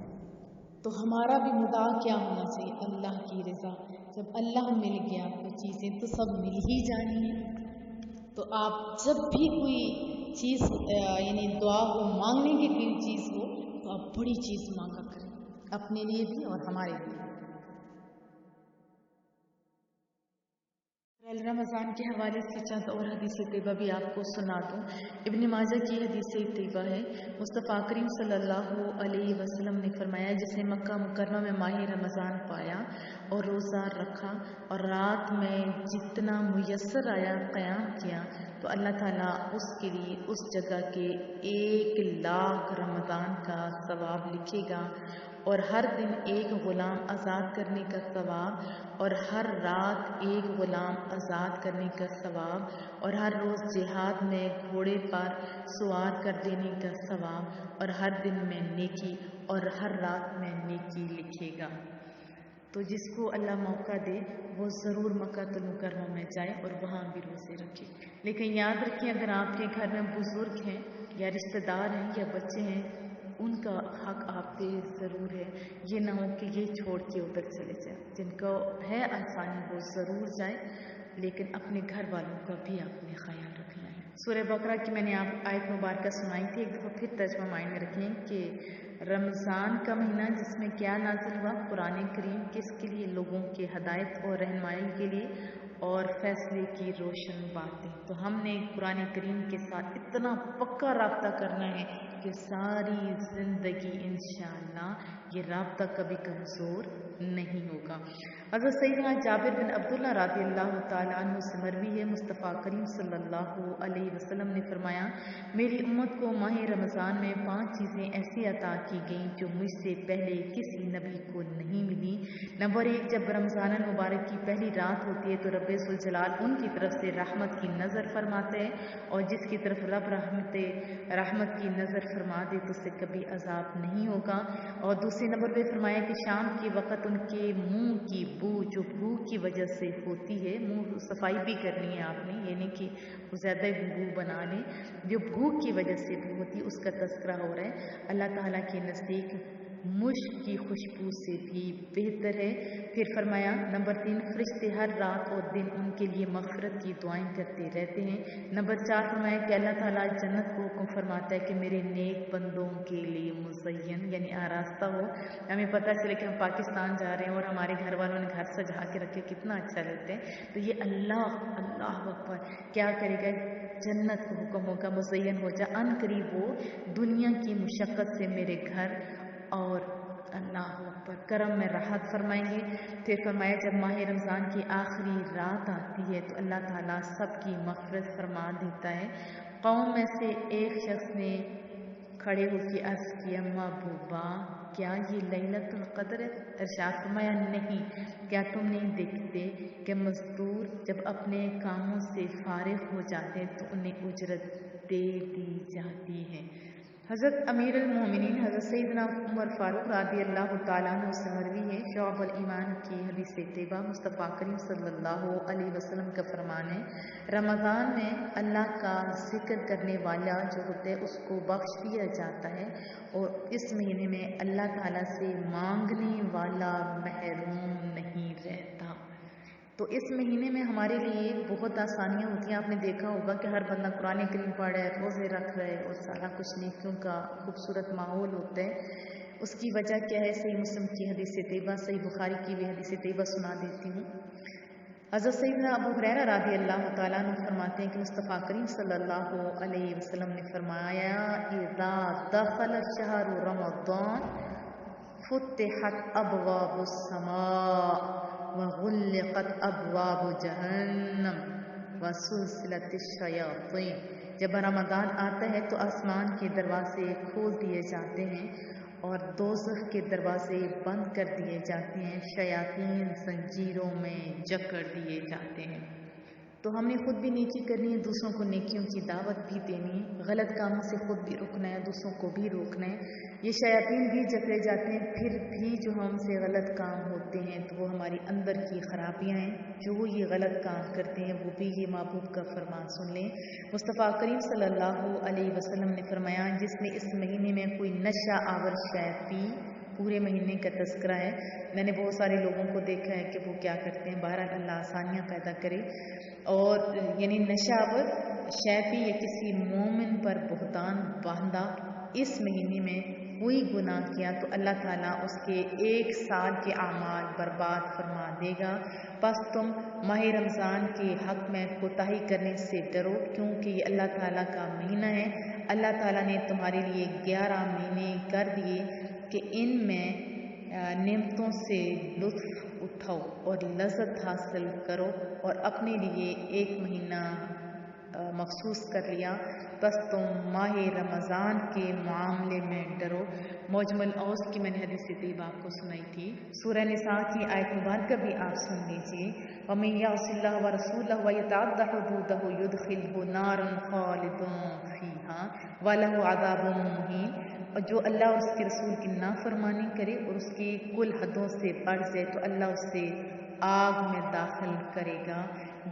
تو ہمارا بھی مدعا کیا ہونا چاہیے؟ اللہ کی رضا. جب اللہ مل گیا تو چیزیں تو سب مل ہی جانی ہیں. تو آپ جب بھی کوئی چیز یعنی دعا ہو، مانگنے کی کوئی چیز ہو تو آپ بڑی چیز مانگا کریں، اپنے لیے بھی اور ہمارے لیے. رمضان کے حوالے سے چند اور حدیث طیبہ بھی آپ کو سنا دوں. ابن ماجہ کی حدیث طیبہ ہے، مصطفیٰ کریم صلی اللہ علیہ وسلم نے فرمایا جس نے مکہ مکرمہ میں ماہ رمضان پایا اور روزہ رکھا اور رات میں جتنا میسر آیا قیام کیا تو اللہ تعالیٰ اس کے لیے اس جگہ کے 1,00,000 رمضان کا ثواب لکھے گا، اور ہر دن ایک غلام آزاد کرنے کا ثواب، اور ہر رات ایک غلام آزاد کرنے کا ثواب، اور ہر روز جہاد میں گھوڑے پر سوار کر دینے کا ثواب، اور ہر دن میں نیکی اور ہر رات میں نیکی لکھے گا. تو جس کو اللہ موقع دے وہ ضرور مکہ المکرمہ میں جائے اور وہاں بھی روزے رکھے. لیکن یاد رکھیں اگر آپ کے گھر میں بزرگ ہیں یا رشتہ دار ہیں یا بچے ہیں، ان کا حق آپ پہ ضرور ہے. یہ نہ ہو کہ یہ چھوڑ کے ادھر چلے جائیں. جن کو ہے آسانی وہ ضرور جائیں، لیکن اپنے گھر والوں کا بھی آپ نے خیال رکھنا ہے. سورہ بقرہ کی میں نے آپ آیت مبارکہ سنائی تھی، ایک دفعہ پھر ترجمہ مائنڈ میں رکھیں کہ رمضان کا مہینہ جس میں کیا نازل ہوا؟ قرآن کریم. کس کے لیے؟ لوگوں کے ہدایت اور رہنمائی کے لیے اور فیصلے کی روشن باتیں. تو ہم نے قرآن کریم کے ساتھ اتنا پکا رابطہ کرنا ہے کہ ساری زندگی انشاءاللہ یہ رابطہ کبھی کمزور نہیں ہوگا. حضرت سیدنا جابر بن عبداللہ رضی اللہ تعالیٰ عنہ سے مروی ہے، مصطفیٰ کریم صلی اللہ علیہ وسلم نے فرمایا میری امت کو ماہ رمضان میں 5 چیزیں ایسی عطا کی گئیں جو مجھ سے پہلے کسی نبی کو نہیں ملی. نمبر 1، جب رمضان المبارک کی پہلی رات ہوتی ہے تو رب ذوالجلال ان کی طرف سے رحمت کی نظر فرماتے ہیں، اور جس کی طرف رب رحمت کی نظر فرما دے تو اسے کبھی عذاب نہیں ہوگا. اور دوسرے نمبر پہ فرمایا کہ شام کے وقت ان کے منہ کی بو جو بھوک کی وجہ سے ہوتی ہے، منہ صفائی بھی کرنی ہے آپ نے، یعنی کہ زیادہ بو بنا لیں، جو بھوک کی وجہ سے بو ہوتی اس کا تذکرہ ہو رہا ہے. اللہ تعالیٰ کے نزدیک مشک کی خوشبو سے بھی بہتر ہے. پھر فرمایا نمبر 3، فرشتے ہر رات اور دن ان کے لیے مغفرت کی دعائیں کرتے رہتے ہیں. نمبر 4 فرمایا کہ اللہ تعالیٰ جنت کو حکم فرماتا ہے کہ میرے نیک بندوں کے لیے مزین یعنی آراستہ ہو. ہمیں پتہ چلے کہ ہم پاکستان جا رہے ہیں اور ہمارے گھر والوں نے گھر سجا کے رکھے، کتنا اچھا لگتا ہے. تو یہ اللہ اکبر کیا کرے گا؟ جنت کو حکم ہوگا مزین ہو جا، ان قریب وہ دنیا کی مشقت سے میرے گھر اور اللہ اکبر کرم میں راحت فرمائیں گے. پھر فرمایا جب ماہ رمضان کی آخری رات آتی ہے تو اللہ تعالیٰ سب کی مغفرت فرما دیتا ہے. قوم میں سے ایک شخص نے کھڑے ہو کے عرض کیا محبوبہ کیا یہ لیلۃ القدر ہے؟ ارشاد فرمایا نہیں. کیا تم نہیں دیکھتے کہ مزدور جب اپنے کاموں سے فارغ ہو جاتے ہیں تو انہیں اجرت دے دی جاتی ہے. حضرت امیر المومنین حضرت سیدنا عمر فاروق رضی اللہ تعالیٰ عنہ سے مروی ہے، شعب الایمان کی حدیث طیبہ، مصطفیٰ کریم صلی اللہ علیہ وسلم کا فرمان ہے رمضان میں اللہ کا ذکر کرنے والا جو ہوتا ہے اس کو بخش دیا جاتا ہے، اور اس مہینے میں اللہ تعالیٰ سے مانگنے والا محروم نہیں رہتا. تو اس مہینے میں ہمارے لیے بہت آسانیاں ہوتی ہیں. آپ نے دیکھا ہوگا کہ ہر بندہ قرآن کریم پڑھ رہا ہے، روزے رکھ رہا ہے اور سارا کچھ نیکیوں کا خوبصورت ماحول ہوتا ہے. اس کی وجہ کیا ہے؟ صحیح مسلم کی حدیث طیبہ، صحیح بخاری کی بھی حدیث طیبہ سنا دیتی ہوں۔ حضرت سیدنا ابو ہریرہ رضی اللہ تعالیٰ عنہ فرماتے ہیں کہ مصطفیٰ کریم صلی اللہ علیہ وسلم نے فرمایا اذا دخل شہر رمضان فتحت ابواب السماء وغلقت ابواب جہنم وسلسلت الشیاطین۔ جب رمضان آتا ہے تو آسمان کے دروازے کھول دیے جاتے ہیں اور دوزخ کے دروازے بند کر دیے جاتے ہیں، شیاطین زنجیروں میں جکڑ دیے جاتے ہیں۔ تو ہم نے خود بھی نیکی کرنی ہے، دوسروں کو نیکیوں کی دعوت بھی دینی ہے، غلط کاموں سے خود بھی رکنا ہے، دوسروں کو بھی روکنا ہے۔ یہ شیاطین بھی جکڑے جاتے ہیں، پھر بھی جو ہم سے غلط کام ہوتے ہیں تو وہ ہماری اندر کی خرابیاں ہیں، جو یہ غلط کام کرتے ہیں وہ بھی یہ محبوب کا فرمان سن لیں۔ مصطفیٰ کریم صلی اللہ علیہ وسلم نے فرمایا جس نے اس مہینے میں کوئی نشہ آور شے پی، پورے مہینے کا تذکرہ ہے، میں نے بہت سارے لوگوں کو دیکھا ہے کہ وہ کیا کرتے ہیں، بہرحال اللہ آسانیاں پیدا کرے، اور یعنی نشہ آور شے پی یا کسی مومن پر بہتان باندھا، اس مہینے میں کوئی گناہ کیا تو اللہ تعالیٰ اس کے 1 سال کے اعمال برباد فرما دے گا۔ پس تم ماہ رمضان کے حق میں کوتاہی کرنے سے ڈرو، کیونکہ یہ اللہ تعالیٰ کا مہینہ ہے۔ اللہ تعالیٰ نے تمہارے لیے 11 مہینے کر دیے کہ ان میں نعمتوں سے لطف اٹھاؤ اور لذت حاصل کرو، اور اپنے لیے 1 مہینہ مخصوص کر لیا، بس تم ماہ رمضان کے معاملے میں ڈرو۔ مجمل اوس کی میں نے حدیث طیبہ آپ کو سنائی تھی، سورہ نساء کی آیت مبارکہ بھی آپ سن لیجیے، وَمَن يَعْصِ اللَّهَ وَرَسُولَهُ وَيَتَعَدَّ حُدُودَهُ يُدْخِلْهُ نَارًا خَالِدًا فِيهَا وَلَهُ عَذَابٌ مُّهِينٌ۔ اور جو اللہ اور اس کے رسول کی نافرمانی کرے اور اس کی کل حدوں سے بڑھ جائے تو اللہ اسے آگ میں داخل کرے گا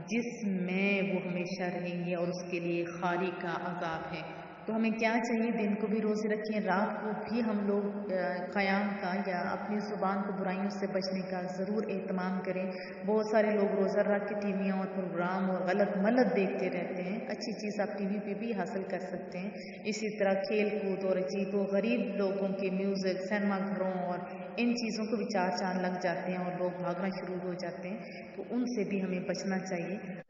جس میں وہ ہمیشہ رہیں گے، اور اس کے لیے خالی کا عذاب ہے۔ تو ہمیں کیا چاہیے؟ دن کو بھی روزے رکھیں، رات کو بھی ہم لوگ قیام کا یا اپنی زبان کو برائیوں سے بچنے کا ضرور اہتمام کریں۔ بہت سارے لوگ روزہ رکھ کے ٹی ویاں اور پروگرام اور غلط ملت دیکھتے رہتے ہیں، اچھی چیز آپ ٹی وی پہ بھی حاصل کر سکتے ہیں۔ اسی طرح کھیل کود اور عجیب و غریب لوگوں کے میوزک، سینما گھروں اور ان چیزوں کو بھی 4 چاند لگ جاتے ہیں اور لوگ بھاگنا شروع ہو جاتے ہیں، تو ان سے بھی ہمیں بچنا چاہیے۔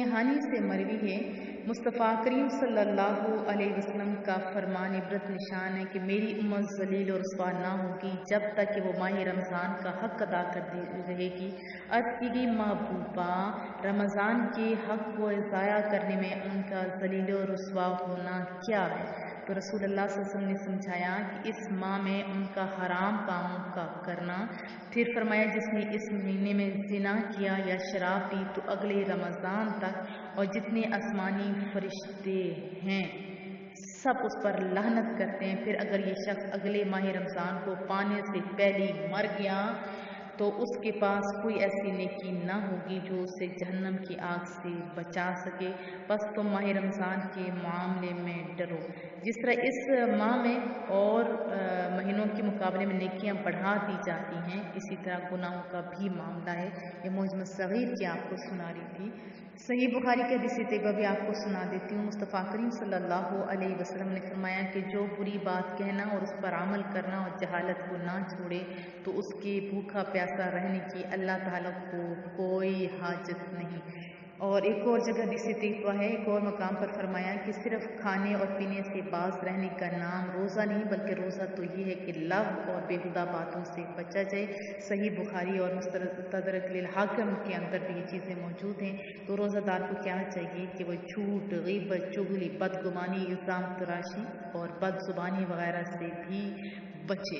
ہانی سے مروی ہے، مصطفیٰ کریم صلی اللہ علیہ وسلم کا فرمان عبرت نشان ہے کہ میری امت ذلیل اور رسوا نہ ہوگی جب تک کہ وہ ماہ رمضان کا حق ادا کرتی رہے گی۔ عرض کی گئی محبوبہ، رمضان کے حق کو ضائع کرنے میں ان کا ذلیل و رسوا ہونا کیا ہے؟ تو رسول اللہ صلی اللہ علیہ وسلم نے سمجھایا کہ اس ماہ میں ان کا حرام کاموں کا کرنا۔ پھر فرمایا جس نے اس مہینے میں زنا کیا یا شراب پی تو اگلے رمضان تک اور جتنے آسمانی فرشتے ہیں سب اس پر لعنت کرتے ہیں، پھر اگر یہ شخص اگلے ماہ رمضان کو پانے سے پہلے مر گیا تو اس کے پاس کوئی ایسی نیکی نہ ہوگی جو اسے جہنم کی آگ سے بچا سکے۔ بس تم ماہ رمضان کے معاملے میں ڈرو۔ جس طرح اس ماہ میں اور مہینوں کے مقابلے میں نیکیاں بڑھا دی جاتی ہیں، اسی طرح گناہوں کا بھی معاملہ ہے۔ یہ معجم صغیر کی آپ کو سنا رہی تھی۔ صحیح بخاری کے حدیث طیبہ بھی آپ کو سنا دیتی ہوں۔ مصطفیٰ کریم صلی اللہ علیہ وسلم نے فرمایا کہ جو بری بات کہنا اور اس پر عمل کرنا اور جہالت کو نہ چھوڑے تو اس کے بھوکا پیاسا رہنے کی اللہ تعالیٰ کو کوئی حاجت نہیں۔ اور ایک اور جگہ حدیث طیبہ ہے، ایک اور مقام پر فرمایا کہ صرف کھانے اور پینے سے باز رہنے کا نام روزہ نہیں، بلکہ روزہ تو یہ ہے کہ لغو اور بےہودہ باتوں سے بچا جائے۔ صحیح بخاری اور مستدرک للحاکم کے اندر بھی یہ چیزیں موجود ہیں۔ تو روزہ دار کو کیا چاہیے کہ وہ جھوٹ، غیبت، چغلی، بدگمانی، الزام تراشی اور بد زبانی وغیرہ سے بھی بچے،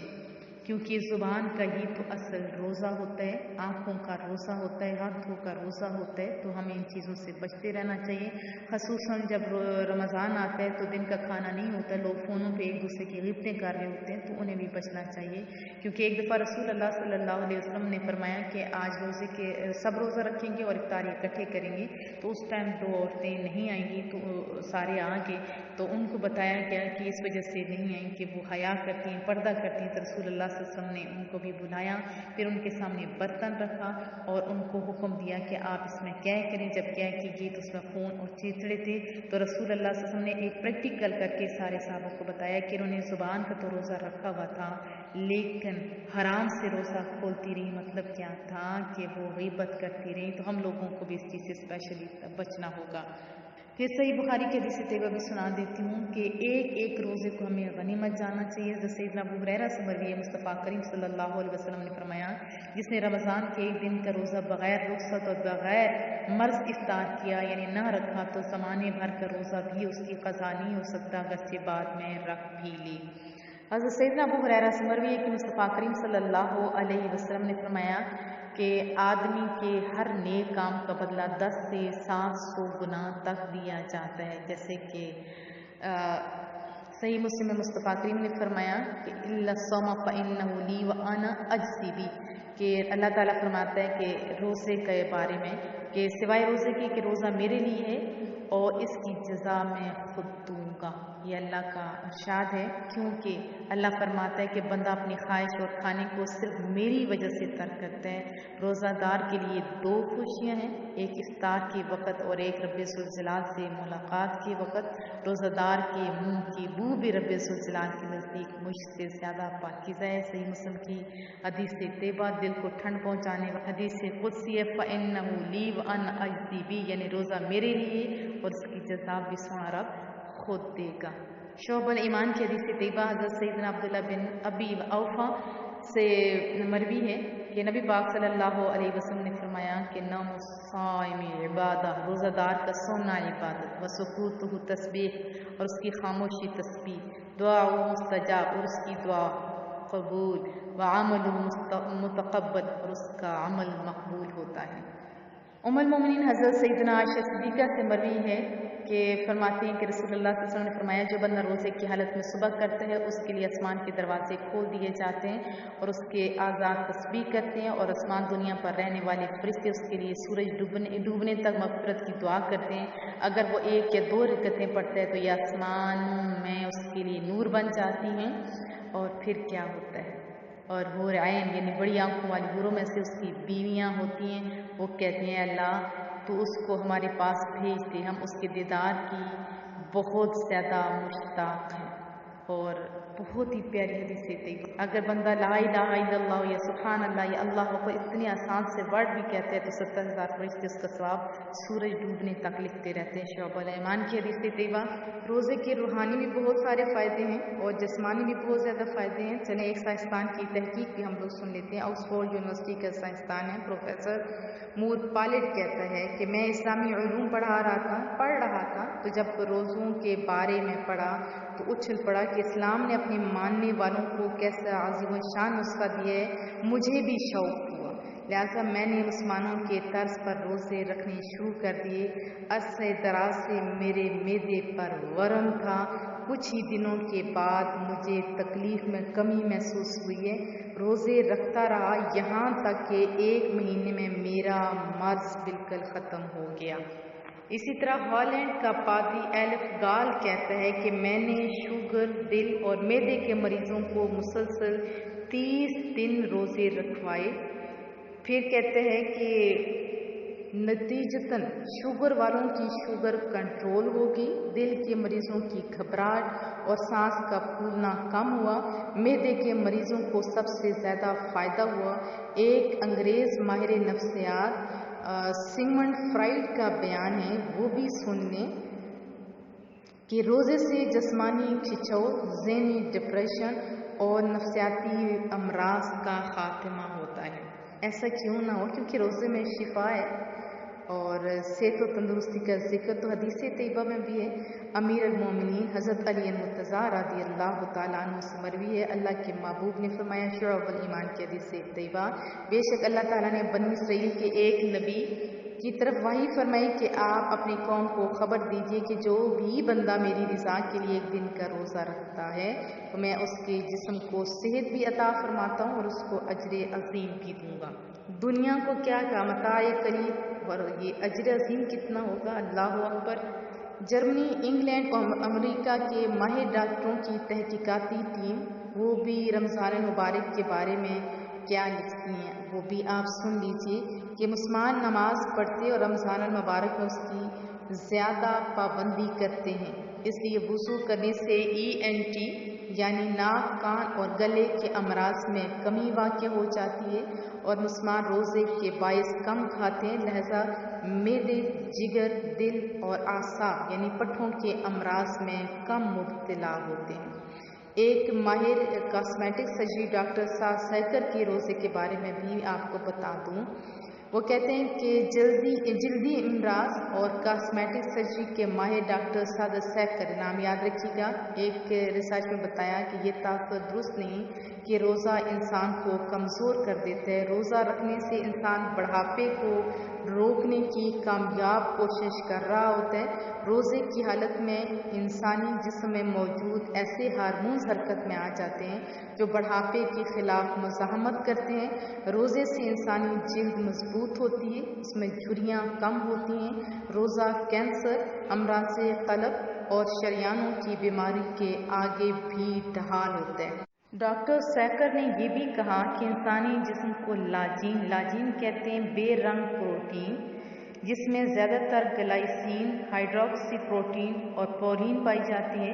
کیونکہ زبان کا ہی تو اصل روزہ ہوتا ہے، آنکھوں کا روزہ ہوتا ہے، ہاتھوں کا روزہ ہوتا ہے۔ تو ہمیں ان چیزوں سے بچتے رہنا چاہیے۔ خصوصاً جب رمضان آتا ہے تو دن کا کھانا نہیں ہوتا، لوگ فونوں پہ ایک دوسرے کی غیبتیں کر رہے ہوتے ہیں، تو انہیں بھی بچنا چاہیے۔ کیونکہ ایک دفعہ رسول اللہ صلی اللہ علیہ وسلم نے فرمایا کہ آج روزے کے سب روزہ رکھیں گے اور افطار اکٹھے کریں گے، تو اس ٹائم 2 عورتیں نہیں آئیں گی، تو سارے آ گئے، تو ان کو بتایا گیا کہ اس وجہ سے نہیں آئیں کہ وہ حیا کرتی ہیں، پردہ کرتی ہیں۔ تو رسول اللہ صلی اللہ علیہ وسلم نے ان کو بھی بلایا، پھر ان کے سامنے برتن رکھا اور ان کو حکم دیا کہ آپ اس میں کیا کریں. جب کیا کیجیے تو اس میں خون اور چیچڑے تھے. تو رسول اللہ صلی اللہ علیہ وسلم نے ایک پریکٹیکل کر کے سارے صحابہ کو بتایا کہ انہوں نے زبان کا تو روزہ رکھا ہوا تھا لیکن حرام سے روزہ کھولتی رہی. مطلب کیا تھا کہ وہ غیبت کرتی رہی. تو ہم لوگوں کو بھی اس چیز سے اسپیشلی بچنا ہوگا. پھر صحیح بخاری کے حدیث طیبہ بھی سنا دیتی ہوں کہ ایک روزے کو ہمیں غنیمت جاننا چاہیے. حضرت سیدنا ابو ہریرہ سے مروی ہے، مصطفیٰ کریم صلی اللہ علیہ وسلم نے فرمایا جس نے رمضان کے ایک دن کا روزہ بغیر رخصت اور بغیر مرض افطار کیا یعنی نہ رکھا تو زمانے بھر کا روزہ بھی اس کی قضا نہیں ہو سکتا اگرچہ بعد میں رکھ بھی لی. حضرت سیدنا ابو ہریرہ سے مروی ہے کہ مصطفیٰ کریم صلی اللہ علیہ وسلم نے فرمایا کہ آدمی کے ہر نیک کام کا بدلہ 10 سے 700 گنا تک دیا جاتا ہے. جیسے کہ صحیح مسلم میں مصطفیٰ کریم نے فرمایا کہ الا الصوم فإنه لی وأنا أجزی بہ، کہ اللہ تعالیٰ فرماتا ہے کہ روزے کے بارے میں کہ سوائے روزے کے کہ روزہ میرے لیے ہے اور اس کی جزا میں خود دوں گا. یہ اللہ کا ارشاد ہے، کیونکہ اللہ فرماتا ہے کہ بندہ اپنی خواہش اور کھانے کو صرف میری وجہ سے ترک کرتا ہے. روزہ دار کے لیے 2 خوشیاں ہیں، ایک افطار کے وقت اور ایک رب ذوالجلال سے ملاقات کے وقت. روزہ دار کے منہ کی بو بھی رب ذوالجلال کے نزدیک مجھ سے زیادہ پاکیزہ ہے. صحیح مسلم کی حدیث طیبہ دل کو ٹھنڈ پہنچانے والی حدیث قدسی ہے، فإنه لی وأنا أجزی بہ، یعنی روزہ میرے لیے اور اس کی جزا بھی سونا رب خود دے گا. شعب الایمان کی حدیث طیبہ حضرت سیدنا عبداللہ بن ابی اوفا سے مروی ہے کہ نبی پاک صلی اللہ علیہ وسلم نے فرمایا کہ نوم الصائم عبادہ، روزہ دار کا سونا عبادت، وسکوتہ تسبیح اور اس کی خاموشی تسبیح، دعا مستجاب اور اس کی دعا قبول، وعمل متقبل اور اس کا عمل مقبول ہوتا ہے. ام المومنین حضرت سیدنا عائشہ صدیقہ سے مروی ہے کہ فرماتے ہیں کہ رسول اللہ صلی اللہ علیہ وسلم نے فرمایا جو بندہ روزے کی حالت میں صبح کرتا ہے اس کے لیے آسمان کے دروازے کھول دیے جاتے ہیں اور اس کے اعضاء تسبیح کرتے ہیں اور آسمان دنیا پر رہنے والے فرشتے اس کے لیے سورج ڈوبنے تک مغفرت کی دعا کرتے ہیں. اگر وہ 1 یا 2 رکعتیں پڑھتا ہے تو یہ آسمانوں میں اس کے لیے نور بن جاتی ہیں. اور پھر کیا ہوتا ہے، اور حور عین یعنی بڑی آنکھوں والی حوروں میں سے اس کی بیویاں ہوتی ہیں، وہ کہتے ہیں اللہ تو اس کو ہمارے پاس بھیج دے، ہم اس کے دیدار کی بہت زیادہ مشتاق ہیں. اور بہت ہی پیاری حدیث ہے. اگر بندہ لا الہ الا اللہ یا سبحان اللہ یا اللہ اکبر اتنے آسان سے ورڈ بھی کہتے ہیں تو 70,000 فرشتے اس کا ثواب سورج ڈوبنے تک لکھتے رہتے ہیں. شعب الایمان کی حدیث طیبہ. روزے کے روحانی بھی بہت سارے فائدے ہیں اور جسمانی بھی بہت زیادہ فائدے ہیں. چلیں ایک سائنسدان کی تحقیق بھی ہم لوگ سن لیتے ہیں. آکسفورڈ یونیورسٹی کا سائنسدان ہے پروفیسر مور پالٹ کہتا ہے کہ میں اسلامی علوم پڑھ رہا تھا تو جب روزوں کے بارے میں پڑھا تو اچھل پڑا کہ اسلام نے اپنے ماننے والوں کو کیسا عظیم الشان نسخہ دیا ہے. مجھے بھی شوق ہوا، لہٰذا میں نے مسلمانوں کے طرز پر روزے رکھنے شروع کر دیے. عرصہ دراز سے میرے معدے پر ورم تھا. کچھ ہی دنوں کے بعد مجھے تکلیف میں کمی محسوس ہوئی ہے. روزے رکھتا رہا یہاں تک کہ 1 مہینے میں میرا مرض بالکل ختم ہو گیا. اسی طرح ہالینڈ کا پادری ایلف گال کہتا ہے کہ میں نے شوگر، دل اور معدے کے مریضوں کو مسلسل 30 دن روزے رکھوائے. پھر کہتے ہیں کہ نتیجتاً شوگر والوں کی شوگر کنٹرول ہوگی، دل کے مریضوں کی گھبراہٹ اور سانس کا پھولنا کم ہوا، معدے کے مریضوں کو سب سے زیادہ فائدہ ہوا. ایک انگریز ماہر نفسیات سیگمنڈ فرائڈ کا بیان ہے، وہ بھی سن لیں کہ روزے سے جسمانی کھچاؤ، ذہنی ڈپریشن اور نفسیاتی امراض کا خاتمہ ہوتا ہے. ایسا کیوں نہ ہو، کیونکہ روزے میں شفا ہے اور صحت و تندرستی کا ذکر تو حدیث طیبہ میں بھی ہے. امیر المومنین حضرت علی المرتضیٰ رضی اللہ تعالیٰ عنہ سے مروی ہے، اللہ کے محبوب نے فرمایا شعب الایمان کی حدیث طیبہ، بے شک اللہ تعالیٰ نے بنی اسرائیل کے ایک نبی کی طرف وحی فرمائی کہ آپ اپنی قوم کو خبر دیجئے کہ جو بھی بندہ میری رضا کے لیے 1 دن کا روزہ رکھتا ہے تو میں اس کے جسم کو صحت بھی عطا فرماتا ہوں اور اس کو اجر عظیم بھی دوں گا. دنیا کو کیا کہا، متاع قریب، اور یہ اجر عظیم کتنا ہوگا. اللہ اکبر. جرمنی، انگلینڈ اور امریکہ کے ماہر ڈاکٹروں کی تحقیقاتی ٹیم وہ بھی رمضان المبارک کے بارے میں کیا لکھتی ہیں، وہ بھی آپ سن لیجئے کہ مسلمان نماز پڑھتے اور رمضان المبارک میں اس کی زیادہ پابندی کرتے ہیں، اس لیے وضو کرنے سے ENT یعنی ناک، کان اور گلے کے امراض میں کمی واقع ہو جاتی ہے، اور مسلمان روزے کے باعث کم کھاتے ہیں، لہذا معدے، جگر، دل اور اعصاب یعنی پٹھوں کے امراض میں کم مبتلا ہوتے ہیں۔ ایک ماہر کاسمیٹک سرجری ڈاکٹر سعد سیکر کے روزے کے بارے میں بھی آپ کو بتا دوں، وہ کہتے ہیں کہ جلدی امراض اور کاسمیٹک سرجری کے ماہر ڈاکٹر سعد سیکر، نام یاد رکھیے گا، ایک ریسرچ میں بتایا کہ یہ تاثر درست نہیں کہ روزہ انسان کو کمزور کر دیتا ہے۔ روزہ رکھنے سے انسان بڑھاپے کو روکنے کی کامیاب کوشش کر رہا ہوتا ہے۔ روزے کی حالت میں انسانی جسم میں موجود ایسے ہارمونز حرکت میں آ جاتے ہیں جو بڑھاپے کے خلاف مزاحمت کرتے ہیں۔ روزے سے انسانی جلد مضبوط ہوتی ہے، اس میں جھریاں کم ہوتی ہیں۔ روزہ کینسر، امراض قلب اور شریانوں کی بیماری کے آگے بھی ڈھال ہوتا ہے۔ ڈاکٹر سیکر نے یہ بھی کہا کہ انسانی جسم کو لاجین کہتے ہیں بے رنگ پروٹین، جس میں زیادہ تر گلائسین، ہائیڈروکسی پروٹین اور پورین پائی جاتی ہے،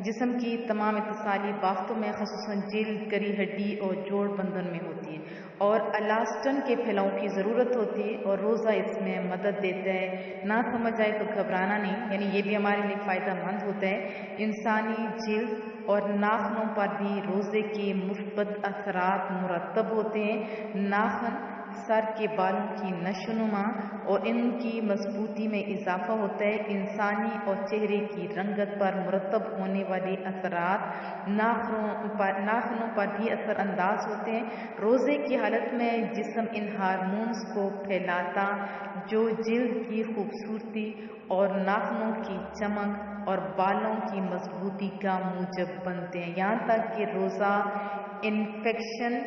جسم کی تمام اتصالی بافتوں میں خصوصاً جلد، کری ہڈی اور جوڑ بندن میں ہوتی ہے، اور الاسٹن کے پھیلاؤ کی ضرورت ہوتی ہے، اور روزہ اس میں مدد دیتا ہے۔ نہ سمجھ آئے تو گھبرانا نہیں، یعنی یہ بھی ہمارے لیے فائدہ مند ہوتا ہے۔ انسانی جلد اور ناخنوں پر بھی روزے کے مثبت اثرات مرتب ہوتے ہیں۔ ناخن سر کے بالوں کی نشو و نما اور ان کی مضبوطی میں اضافہ ہوتا ہے۔ انسانی اور چہرے کی رنگت پر مرتب ہونے والے اثرات ناخنوں پر بھی اثر انداز ہوتے ہیں۔ روزے کی حالت میں جسم ان ہارمونز کو پھیلاتا جو جلد کی خوبصورتی اور ناخنوں کی چمک اور بالوں کی مضبوطی کا موجب بنتے ہیں، یہاں تک کہ روزہ انفیکشن،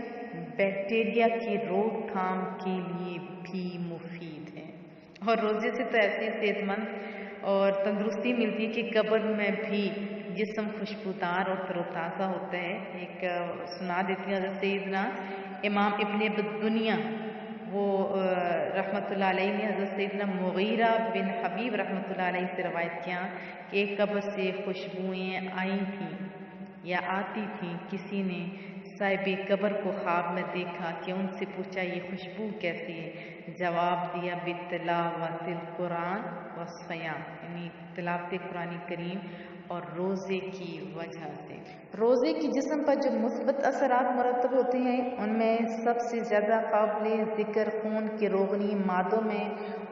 بیکٹیریا کی روک تھام کے لیے بھی مفید ہے۔ اور روزے سے تو ایسی صحت مند اور تندرستی ملتی ہے کہ قبر میں بھی جسم خوشبودار اور تر و تازہ ہوتا ہے۔ ایک سنا دیتی ہوں، حضرت سیدنا امام ابن دنیا وہ رحمۃ اللہ علیہ نے حضرت سیدنا مغیرہ بن حبیب رحمۃ اللہ علیہ سے روایت کیا کہ ایک قبر سے خوشبوئیں آئی تھیں یا آتی تھیں، کسی نے صاحب قبر کو خواب میں دیکھا کہ ان سے پوچھا یہ خوشبو کیسی ہے؟ جواب دیا بتلاوت القرآن والصیام، یعنی تلاوت قرآن کریم اور روزے کی وجہ سے۔ روزے کی جسم پر جو مثبت اثرات مرتب ہوتے ہیں ان میں سب سے زیادہ قابل ذکر خون کے روغنی مادوں میں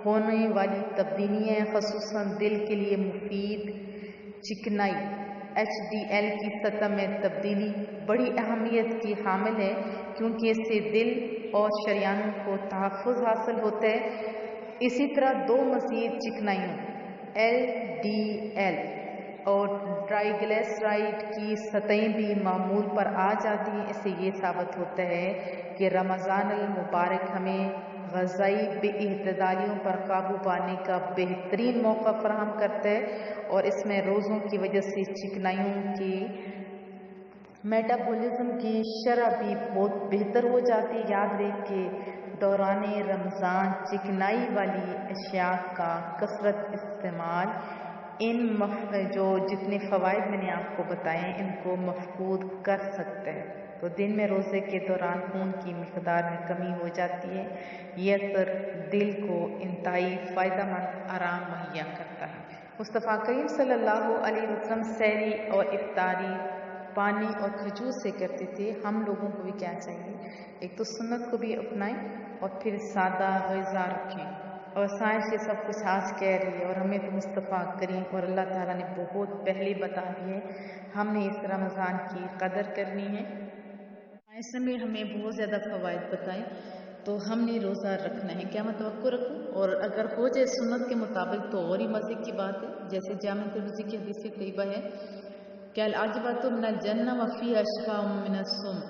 ہونے والی تبدیلیاں، خصوصاً دل کے لیے مفید چکنائی HDL کی سطح میں تبدیلی بڑی اہمیت کی حامل ہے، کیونکہ اس سے دل اور شریانوں کو تحفظ حاصل ہوتا ہے۔ اسی طرح دو مزید چکنائیوں LDL اور ٹرائیگلیسرائڈ کی سطحیں بھی معمول پر آ جاتی ہیں۔ اس سے یہ ثابت ہوتا ہے کہ رمضان المبارک ہمیں غذائی بے اعتدالیوں پر قابو پانے کا بہترین موقع فراہم کرتا ہے، اور اس میں روزوں کی وجہ سے چکنائیوں کی میٹابولزم کی شرح بھی بہت بہتر ہو جاتی ہے۔ یاد رکھ کہ دوران رمضان چکنائی والی اشیاء کا کثرت استعمال جو جتنے فوائد میں نے آپ کو بتائے ان کو مفقود کر سکتا ہے۔ تو دن میں روزے کے دوران خون کی مقدار میں کمی ہو جاتی ہے، یہ اثر دل کو انتہائی فائدہ مند آرام مہیا کرتا ہے۔ مصطفیٰ کریم صلی اللہ علیہ وسلم سحری اور افطاری پانی اور کھجور سے کرتے تھے۔ ہم لوگوں کو بھی کیا چاہیے، ایک تو سنت کو بھی اپنائیں اور پھر سادہ غذا رکھیں، اور سائنس یہ سب کچھ آج کہہ رہی ہے، اور ہمیں تو مصطفیٰ کریم اور اللہ تعالیٰ نے بہت پہلے بتا دی ہے، ہم نے اس رمضان کی قدر کرنی ہے۔ سائنس نے ہمیں بہت زیادہ فوائد بتائیں، تو ہم نے روزہ رکھنا ہے۔ کیا میں توقع رکھوں؟ اور اگر ہو جائے سنت کے مطابق تو اور ہی مزے کی بات ہے، جیسے جامع ترمذی کی حدیث طیبہ ہے کہ العجوۃ من الجنہ وفیہا شفاء من السم،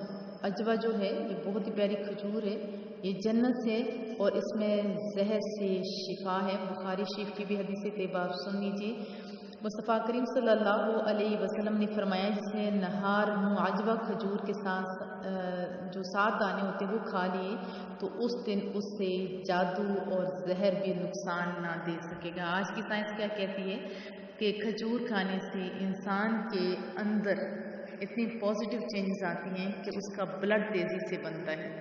عجوہ جو ہے یہ بہت ہی پیاری کھجور ہے، یہ جنت ہے اور اس میں زہر سے شفا ہے۔ بخاری شریف کی بھی حدیث طیبہ آپ سن لیجیے۔ مصطفیٰ کریم صلی اللہ علیہ وسلم نے فرمایا جس نے نہار معجبہ کھجور کے ساتھ جو 7 دانے ہوتے وہ کھا لیے تو اس دن اس سے جادو اور زہر بھی نقصان نہ دے سکے گا۔ آج کی سائنس کیا کہتی ہے کہ کھجور کھانے سے انسان کے اندر اتنی پازیٹیو چینجز آتی ہیں کہ اس کا بلڈ تیزی سے بنتا ہے۔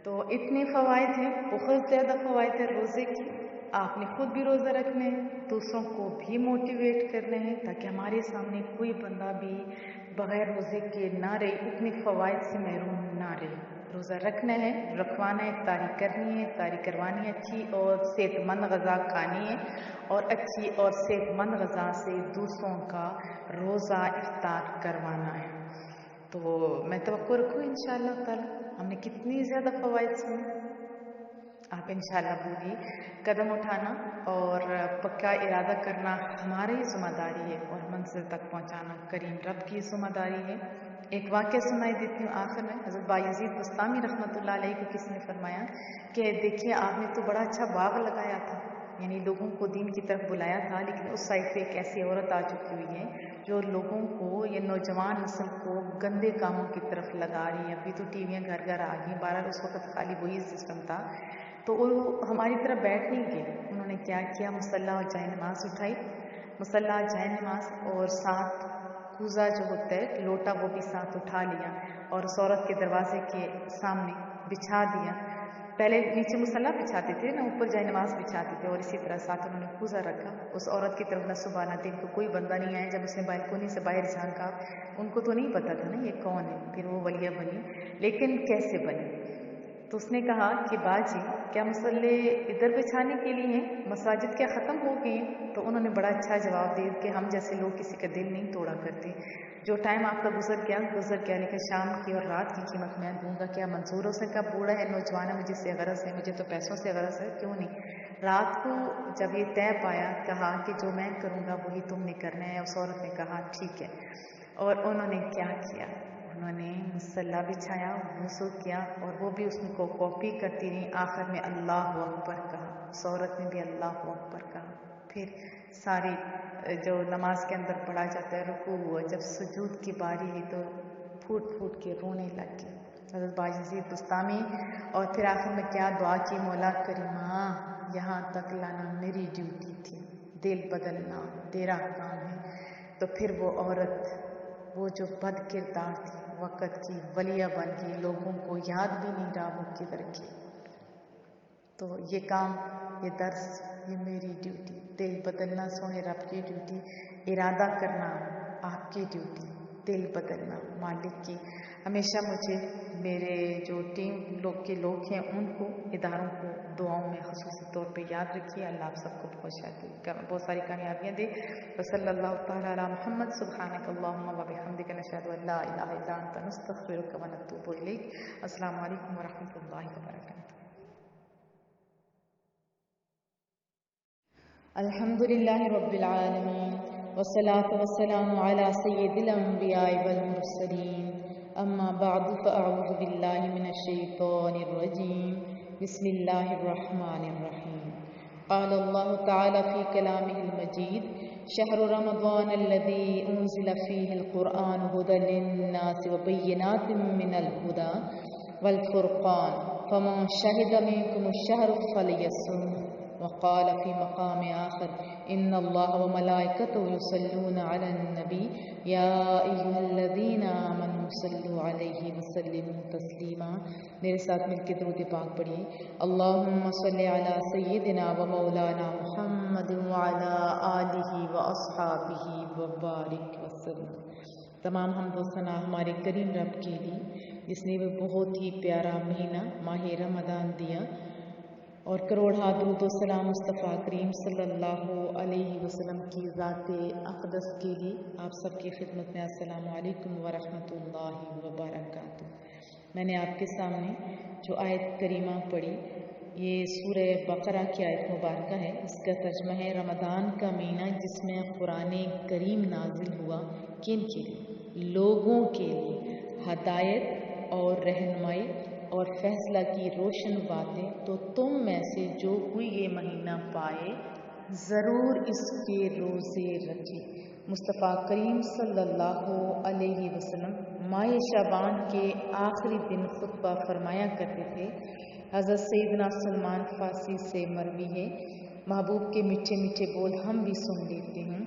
تو اتنے فوائد ہیں، بہت زیادہ فوائد ہیں روزے کی۔ آپ نے خود بھی روزہ رکھنا ہے، دوسروں کو بھی موٹیویٹ کرنا ہے تاکہ ہمارے سامنے کوئی بندہ بھی بغیر روزے کے نہ رہے، اتنے فوائد سے محروم نہ رہے۔ روزہ رکھنا ہے، رکھوانا ہے، افطاری کرنی ہے، افطاری کروانی ہے، اچھی اور صحت مند غذا کھانی ہے اور اچھی اور صحت مند غذا سے دوسروں کا روزہ افطار کروانا ہے۔ تو میں توقع رکھوں انشاءاللہ تعالی ہم نے کتنی زیادہ فوائد سنے۔ آپ انشاءاللہ پوری قدم اٹھانا اور پکا ارادہ کرنا ہماری ذمہ داری ہے اور منزل تک پہنچانا کریم رب کی ذمہ داری ہے۔ ایک واقعہ سنائی دیتی ہوں آخر میں۔ حضرت بایزید بستامی رحمۃ اللہ علیہ کو کسی نے فرمایا کہ دیکھیے آپ نے تو بڑا اچھا باغ لگایا تھا، یعنی لوگوں کو دین کی طرف بلایا تھا، لیکن اس سائڈ پہ ایک ایسی عورت آ چکی ہوئی ہے جو لوگوں کو یا نوجوان نسل کو گندے کاموں کی طرف لگا رہی ہے۔ ابھی تو ٹی ویاں گھر گھر آ گئی، بہرحال اس وقت خالی وہی سسٹم تھا۔ تو وہ ہماری طرف بیٹھ نہیں گئے، انہوں نے کیا کیا، مصلی اور جائے نماز اٹھائی، مصلی جائے نماز اور ساتھ کوزہ جو ہوتا ہے لوٹا وہ بھی ساتھ اٹھا لیا اور اس عورت کے دروازے کے سامنے بچھا دیا۔ پہلے نیچے مصلی بچھاتے تھے نا، اوپر جائے نماز بچھاتے تھے، اور اسی طرح ساتھ انہوں نے کوزہ رکھا۔ اس عورت کی طرف نہ صبح نہ دن کو کوئی بندہ نہیں آیا۔ جب اس نے بالکونی سے باہر جھانکا، ان کو تو نہیں پتا تھا نا یہ کون ہے، پھر وہ ولیہ بنی، لیکن کیسے بنی؟ تو اس نے کہا کہ باجی کیا مصلی ادھر بچھانے کے لیے ہیں، مساجد کیا ختم ہو گئی ہیں؟ تو انہوں نے بڑا اچھا جواب دیا کہ ہم جیسے لوگ کسی کا دل نہیں توڑا کرتے، جو ٹائم آپ کا گزر گیا، لیکن شام کی اور رات کی قیمت میں دوں گا۔ کیا منظور ہو سکا؟ بوڑھا ہے، نوجوان ہے، مجھے سے غرض ہے، مجھے تو پیسوں سے غرض ہے، کیوں نہیں؟ رات کو جب یہ طے پایا، کہا کہ جو میں کروں گا وہی تم نے کرنا ہے۔ اس عورت نے کہا ٹھیک ہے، اور انہوں نے کیا کیا، انہوں نے مصلی بچھایا، وضو کیا، اور وہ بھی اس کو کاپی کرتی رہی۔ آخر میں اللہ اکبر کہا، اس عورت نے بھی اللہ اکبر کہا۔ پھر ساری جو نماز کے اندر پڑھا جاتا ہے رکوع ہوا، جب سجود کی باری ہے تو پھوٹ پھوٹ کے رونے لگ گئی حضرت بایزید بستامی، اور پھر آخر میں کیا دعا کی، مولا کریمہ یہاں تک لانا میری ڈیوٹی تھی، دل بدلنا تیرا کام ہے۔ تو پھر وہ عورت، وہ جو بد کردار تھی، وقت کی ولیہ بن گئی، لوگوں کو یاد بھی نہیں رہا وہ کدھر کی۔ تو یہ کام، یہ درس، یہ میری ڈیوٹی، دل بدلنا سونے رب کی ڈیوٹی، ارادہ کرنا آپ کی ڈیوٹی، دل بدلنا مالک کی۔ ہمیشہ مجھے میرے جو ٹیم لوگ ہیں ان کو، اداروں کو دعاؤں میں خصوصی طور پہ یاد رکھیے۔ اللہ آپ سب کو بہت ساری کامیابیاں دے۔ وصلی اللہ تعالیٰ علی محمد، سبحانک اللہم و بحمدک، نشہد ان لا الہ الا انت، نستغفرک و نتوب الیک۔ السلام علیکم ورحمۃ اللہ وبرکاتہ۔ الحمد للہ رب العالمین، والصلاة والسلام علی سید الانبیاء والمرسلین، اما بعد فاعوذ باللہ من الشیطان الرجیم، بسم اللہ الرحمن الرحیم۔ قال اللہ تعالی فی کلامہ المجید، شہر رمضان الذی انزل فیہ القرآن ھدی للناس وبینات من الھدی والفرقان فمن شہد منکم الشہر فلیصمہ۔ وقال في مقام آخر إن الله وملائكته يصلون على النبي يا أيها الذين آمنوا صلوا عليه وسلموا تسليما۔ میرے ساتھ مل کے درود پاک پڑھیے، اللهم صل على سيدنا ومولانا محمد وعلى آله وأصحابه وبارك وسلم۔ تمام حمد و ثنا ہمارے کریم رب کے لیے جس نے وہ بہت ہی پیارا مہینہ ماہ رمضان دیا، اور کروڑہ درود و سلام مصطفیٰ کریم صلی اللہ علیہ وسلم کی ذات اقدس کے لیے آپ سب کی خدمت میں السلام علیکم ورحمۃ اللہ وبرکاتہ۔ میں نے آپ کے سامنے جو آیت کریمہ پڑھی، یہ سورہ بقرہ کی آیت مبارکہ ہے، اس کا ترجمہ ہے رمضان کا مہینہ جس میں قرآن کریم نازل ہوا، کن کے لیے؟ لوگوں کے لیے، ہدایت اور رہنمائی اور فیصلہ کی روشن باتیں۔ تو تم میں سے جو کوئی یہ مہینہ پائے ضرور اس کے روزے رکھے۔ مصطفیٰ کریم صلی اللہ علیہ وسلم ماہ شعبان کے آخری دن خطبہ فرمایا کرتے تھے۔ حضرت سیدنا سلمان فارسی سے مروی ہے، محبوب کے میٹھے میٹھے بول ہم بھی سن لیتے ہیں۔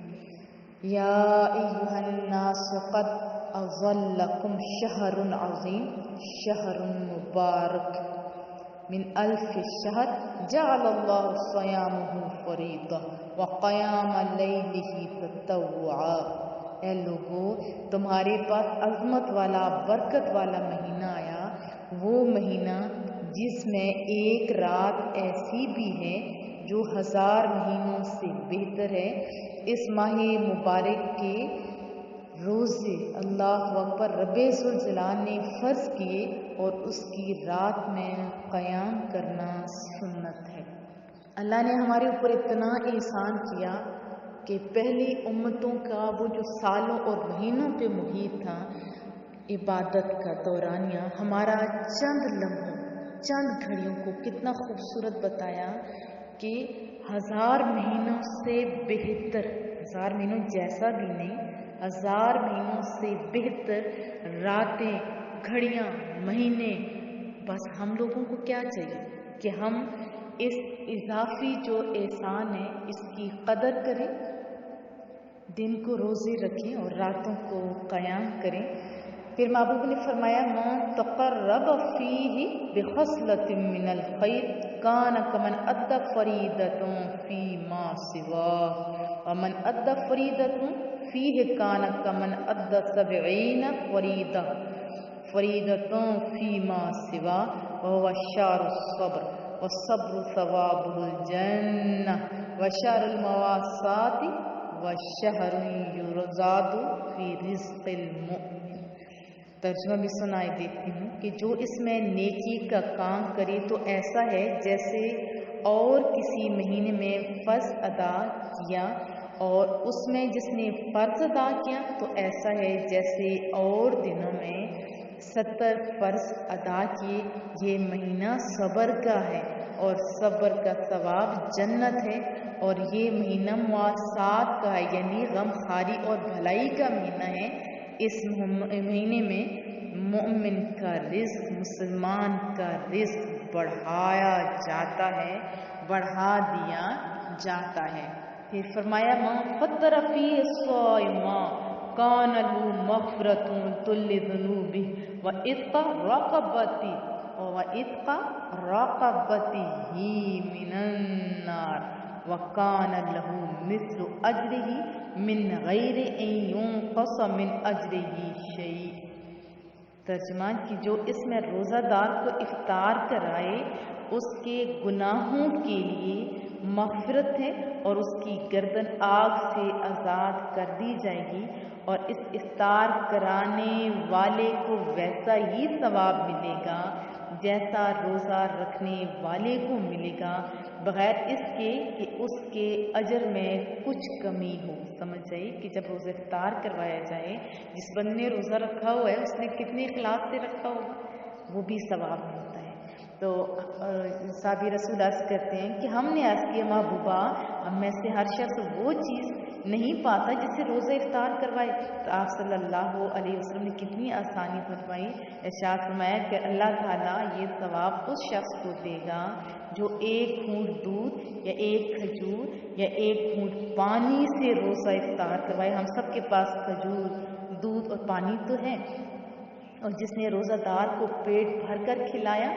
یا ایھا الناس قد اظلکم شہر عظیم شہر مبارک من الف شہر جعل اللہ صیامہ فریضہ وقیام لیلہ تطوعا۔ اے لوگو، تمہارے پاس عظمت والا برکت والا مہینہ آیا، وہ مہینہ جس میں ایک رات ایسی بھی ہے جو 1000 مہینوں سے بہتر ہے۔ اس ماہ مبارک کے روزے اللہ اکبر رب ذوالجلال نے فرض کیے اور اس کی رات میں قیام کرنا سنت ہے۔ اللہ نے ہمارے اوپر اتنا احسان کیا کہ پہلی امتوں کا وہ جو سالوں اور مہینوں پہ محیط تھا عبادت کا دورانیہ، ہمارا چند لمحوں چند گھڑیوں کو کتنا خوبصورت بتایا کہ 1000 مہینوں سے بہتر، 1000 مہینوں جیسا بھی نہیں، 1000 مہینوں سے بہتر راتیں، گھڑیاں، مہینے۔ بس ہم لوگوں کو کیا چاہیے کہ ہم اس اضافی جو احسان ہے اس کی قدر کریں، دن کو روزے رکھیں اور راتوں کو قیام کریں۔ پھر محبوب نے فرمایا من تقرب فیہ بخصلۃ من الخیر کان کمن ادى فریضۃ فیما سواہ ومن ادى فریضۃ فیہ کان کمن ادى 70 فریضۃ فیما سواہ وهو شهر الصبر والصبر ثوابه الجنہ وشهر المواساة وشهر یرزاد فی رزق المؤمن۔ ترجمہ بھی سنائی دیتی ہوں کہ جو اس میں نیکی کا کام کرے تو ایسا ہے جیسے اور کسی مہینے میں فرض ادا کیا، اور اس میں جس نے فرض ادا کیا تو ایسا ہے جیسے اور دنوں میں 70 فرض ادا کیے۔ یہ مہینہ صبر کا ہے اور صبر کا ثواب جنت ہے، اور یہ مہینہ مواسات کا ہے یعنی غم خاری اور بھلائی کا مہینہ ہے۔ اس مہینے میں مومن کا رزق، مسلمان کا رزق بڑھایا جاتا ہے، بڑھا دیا جاتا ہے۔ پھر فرمایا من فطر فیہ صائما کان لہ مغفرۃ لذنوبہ وعتق رقبتہ من النار وکان لہ مثل اجرہ من غیر ان ینقص من اجرہ شیء۔ ترجمان کی جو اس میں روزہ دار کو افطار کرائے اس کے گناہوں کے لیے مغفرت ہے اور اس کی گردن آگ سے آزاد کر دی جائے گی، اور اس افطار کرانے والے کو ویسا ہی ثواب ملے گا جیسا روزہ رکھنے والے کو ملے گا، بغیر اس کے کہ اس کے اجر میں کچھ کمی ہو۔ سمجھ جائے کہ جب روزہ افطار کروایا جائے، جس بندے نے روزہ رکھا ہوا ہے اس نے کتنے اخلاص سے رکھا ہوگا، وہ بھی ثواب ملتا ہے۔ تو صحابی رسول عرض کرتے ہیں کہ ہم نے عرض کیا محبوبہ، ہم میں سے ہر شخص وہ چیز نہیں پاتا جسے روزہ افطار کروائے، تو آپ صلی اللہ علیہ وسلم نے کتنی آسانی فرمائی، ارشاد فرمایا کہ اللہ تعالیٰ یہ ثواب اس شخص کو دے گا جو 1 گھونٹ دودھ یا 1 کھجور یا 1 گھونٹ پانی سے روزہ افطار کروائے۔ ہم سب کے پاس کھجور، دودھ اور پانی تو ہے، اور جس نے روزہ دار کو پیٹ بھر کر کھلایا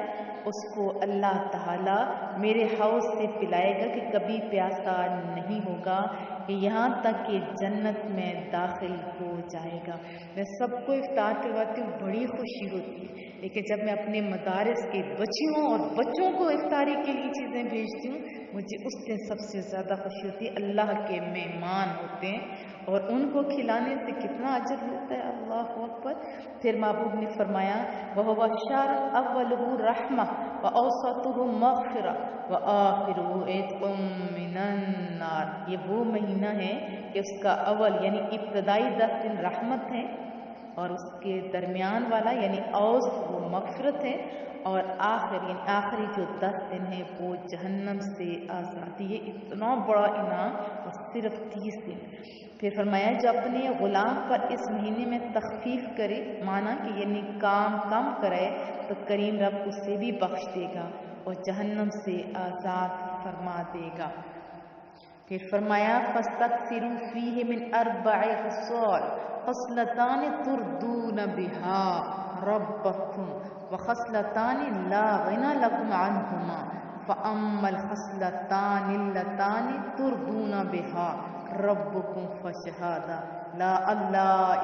اس کو اللہ تعالیٰ میرے حوض سے پلائے گا کہ کبھی پیاسا نہیں ہوگا، کہ یہاں تک کہ جنت میں داخل ہو جائے گا۔ میں سب کو افطار کرواتی ہوں، بڑی خوشی ہوتی ہے، لیکن جب میں اپنے مدارس کے بچیوں اور بچوں کو افطاری کے لیے چیزیں بھیجتی ہوں مجھے اس دن سب سے زیادہ خوشی ہوتی ہے۔ اللہ کے مہمان ہوتے ہیں اور ان کو کھلانے سے کتنا اجر ملتا ہے، اللہ اکبر۔ پھر محبوب نے فرمایا وَهُوَ الشَّهْرُ أَوَّلُهُ رَحْمَةٌ وَأَوْسَطُهُ مَغْفِرَةٌ وَآخِرُهُ عِتْقٌ مِّنَ النَّارِ۔ یہ وہ مہینہ ہے کہ اس کا اول یعنی ابتدائی 10 دن رحمت ہے، اور اس کے درمیان والا یعنی اوسط وہ مغفرت ہے، اور آخری جو 10 دن ہے وہ جہنم سے آزادی ہے۔ اتنا بڑا انعام، اور صرف 30 دن۔ پھر فرمایا جو اپنے غلام پر اس مہینے میں تخفیف کرے، مانا کہ یعنی کام کم کرے، تو کریم رب اسے بھی بخش دے گا اور جہنم سے آزاد فرما دے گا۔ پھر فرمایا فَاسْتَكْثِرُوا فِيهِ مِنْ 4 خِصَالٍ خَصْلَتَانِ تُرْضُونَ بِهَا رَبَّكُمْ وَخَصْلَتَانِ لَا غِنَى لَكُمْ عَنْهُمَا فَأَمَّا الْخَصْلَتَانِ اللَّتَانِ تُرْضُونَ بِهَا رَبَّكُمْ فَشَهَادَةُ لَا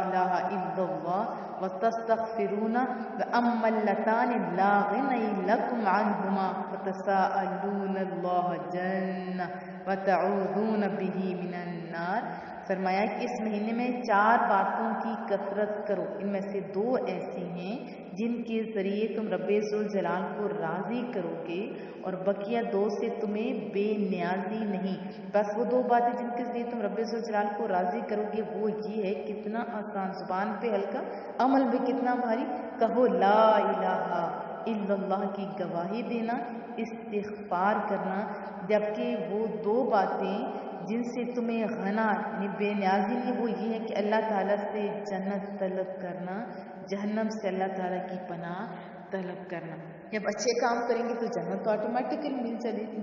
إِلَٰهَ إِلَّا اللَّهُ وَتَسْتَغْفِرُونَ وَأَمَّا اللَّتَانِ لَا غِنَى لَكُمْ عَنْهُمَا فَتَسَاءَلُونَ اللَّهَ جَنَّةً وَتَعُوذُونَ بِهِ مِنَ النَّارِ۔ فرمایا کہ اس مہینے میں 4 باتوں کی کثرت کرو، ان میں سے 2 ایسی ہیں جن کے ذریعے تم رب ذوالجلال کو راضی کرو گے، اور بقیہ 2 سے تمہیں بے نیازی نہیں۔ بس وہ 2 باتیں جن کے ذریعے تم رب ذوالجلال کو راضی کرو گے وہ یہ ہے، کتنا آسان، زبان پہ ہلکا، عمل میں کتنا بھاری، کہو لا الہ الا اللہ کی گواہی دینا، استغفار کرنا۔ جبکہ وہ 2 باتیں جن سے تمہیں غنا یعنی بے نیازی نہیں، وہ یہ ہے کہ اللہ تعالیٰ سے جنت طلب کرنا، جہنم سے اللہ تعالیٰ کی پناہ طلب کرنا۔ جب اچھے کام کریں گے تو جنت تو آٹومیٹکلی مل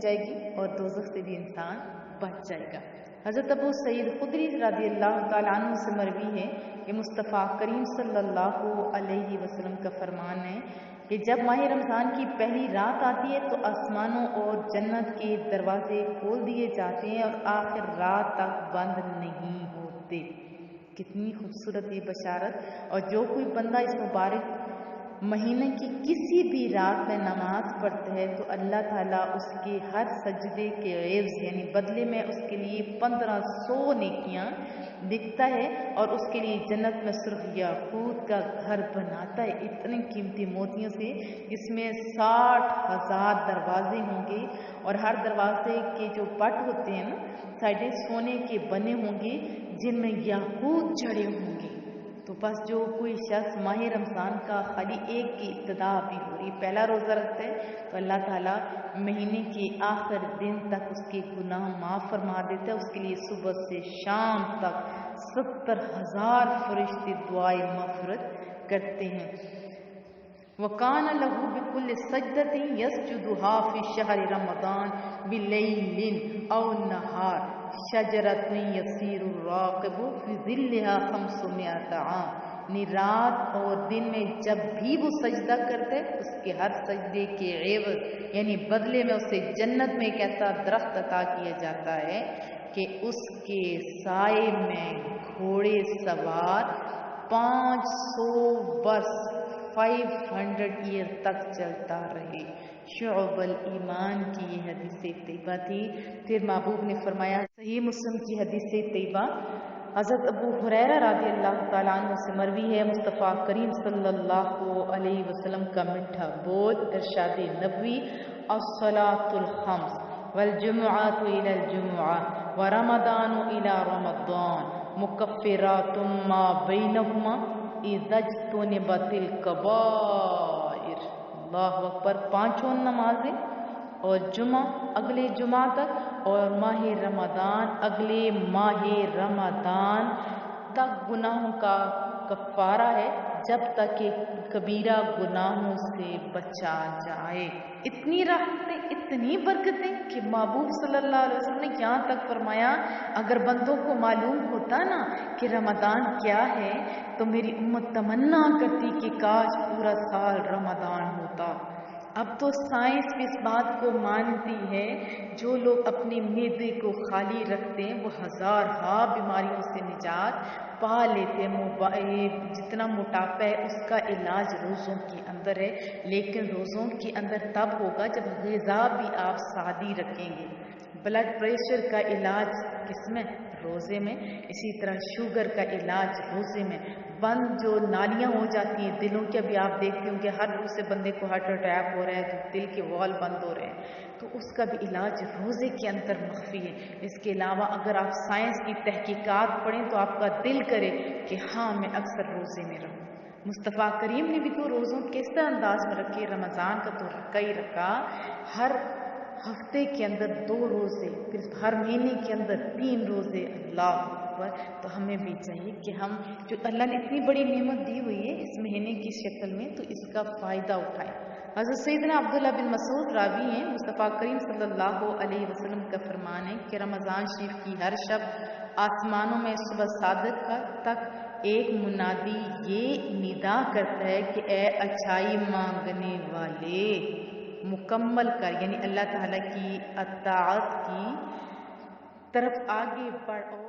جائے گی، اور دوزخ سے بھی انسان بچ جائے گا۔ حضرت ابو سعید خدری رضی اللہ تعالیٰ عنہ سے مروی ہے کہ مصطفیٰ کریم صلی اللہ علیہ وسلم کا فرمان ہے کہ جب ماہ رمضان کی پہلی رات آتی ہے تو آسمانوں اور جنت کے دروازے کھول دیے جاتے ہیں اور آخر رات تک بند نہیں ہوتے۔ کتنی خوبصورت یہ بشارت! اور جو کوئی بندہ اس مبارک مہینے کی کسی بھی رات میں نماز پڑھتا ہے تو اللہ تعالیٰ اس کے ہر سجدے کے عوض یعنی بدلے میں اس کے لیے 1500 نیکیاں لکھتا ہے، اور اس کے لیے جنت میں سرخ یاقوت کا گھر بناتا ہے، اتنے قیمتی موتیوں سے، جس میں 60,000 دروازے ہوں گے، اور ہر دروازے کے جو پٹ ہوتے ہیں نا سائڈیں سونے کے بنے ہوں گے جن میں یاقوت جڑے ہوں گے۔ تو بس جو کوئی شخص ماہ رمضان کا خالی ایک کی ابتدا بھی ہو رہی پہلا روزہ رکھتا ہے تو اللہ تعالیٰ مہینے کے آخر دن تک اس کے گناہ معاف فرما دیتا ہے، اس کے لیے صبح سے شام تک 70,000 فرشتے دعائے مغفرت کرتے ہیں۔ وَكَانَ لَهُ بِكُلِّ سَجْدَةٍ يَسْجُدُهَا فِي شَهْرِ رَمَضَانَ بِلَيْلٍ أَوْ نَهَارٍ شَجَرَةٌ يَسِيرُ الرَّاكِبُ فِي ظِلِّهَا 500 عام۔ یعنی رات اور دن میں جب بھی وہ سجدہ کرتے اس کے ہر سجدے کے عوض یعنی بدلے میں اسے جنت میں ایک ایسا درخت عطا کیا جاتا ہے کہ اس کے سائے میں گھوڑے سوار 500 برس 500 ایئر تک چلتا رہے۔ شعب الایمان کی یہ حدیث طیبہ تھی۔ پھر محبوب نے فرمایا، صحیح مسلم کی حدیث طیبہ، حضرت ابو ہریرہ رضی اللہ تعالیٰ عنہ سے مروی ہے، مصطفیٰ کریم صلی اللہ علیہ وسلم کا میٹھا بول، ارشاد نبوی، الصلاۃ الخمس والجمعۃ الی الجمعہ ورمضان الی رمضان مکفرات ما بینہما اذا اجتنبت الکبائر۔ اللہ اکبر! 5 نمازیں اور جمعہ اگلے جمعہ تک اور ماہ رمضان اگلے ماہ رمضان تک گناہوں کا کفارہ ہے جب تک کہ کبیرہ گناہوں سے بچا جائے۔ اتنی رحمتیں، اتنی برکتیں کہ محبوب صلی اللہ علیہ وسلم نے یہاں تک فرمایا اگر بندوں کو معلوم ہوتا نا کہ رمضان کیا ہے تو میری امت تمنا کرتی کہ کاش پورا سال رمضان ہوتا۔ اب تو سائنس بھی اس بات کو مانتی ہے، جو لوگ اپنے معدے کو خالی رکھتے ہیں وہ 1000 بیماریوں سے نجات پا لیتے ہیں۔ جتنا موٹاپا ہے اس کا علاج روزوں کے اندر ہے، لیکن روزوں کے اندر تب ہوگا جب غذا بھی آپ سادی رکھیں گے۔ بلڈ پریشر کا علاج کس میں؟ روزے میں۔ اسی طرح شوگر کا علاج روزے میں۔ بند جو نالیاں ہو جاتی ہیں دلوں کے، ابھی آپ دیکھتے ہوں کہ ہر دوسرے بندے کو ہارٹ اٹیک ہو رہا ہے، دل کے وال بند ہو رہے ہیں، تو اس کا بھی علاج روزے کے اندر مخفی ہے۔ اس کے علاوہ اگر آپ سائنس کی تحقیقات پڑھیں تو آپ کا دل کرے کہ ہاں میں اکثر روزے میں رہوں۔ مصطفیٰ کریم نے بھی تو روزوں کس طرح انداز میں رکھے، رمضان کا تو رکا ہی رکا، ہر ہفتے کے اندر 2 روزے، پھر ہر مہینے کے اندر 3 روزے، اللہ اکبر۔ تو ہمیں بھی چاہیے کہ ہم جو اللہ نے اتنی بڑی نعمت دی ہوئی ہے اس مہینے کی شکل میں، تو اس کا فائدہ اٹھائیں۔ حضرت سیدنا عبداللہ بن مسعود راوی ہیں، مصطفیٰ کریم صلی اللہ علیہ وسلم کا فرمان ہے کہ رمضان شریف کی ہر شب آسمانوں میں صبح صادق تک ایک منادی یہ ندا کرتا ہے کہ اے اچھائی مانگنے والے، مکمل کر، یعنی اللہ تعالیٰ کی اطاعت کی طرف آگے بڑھ اور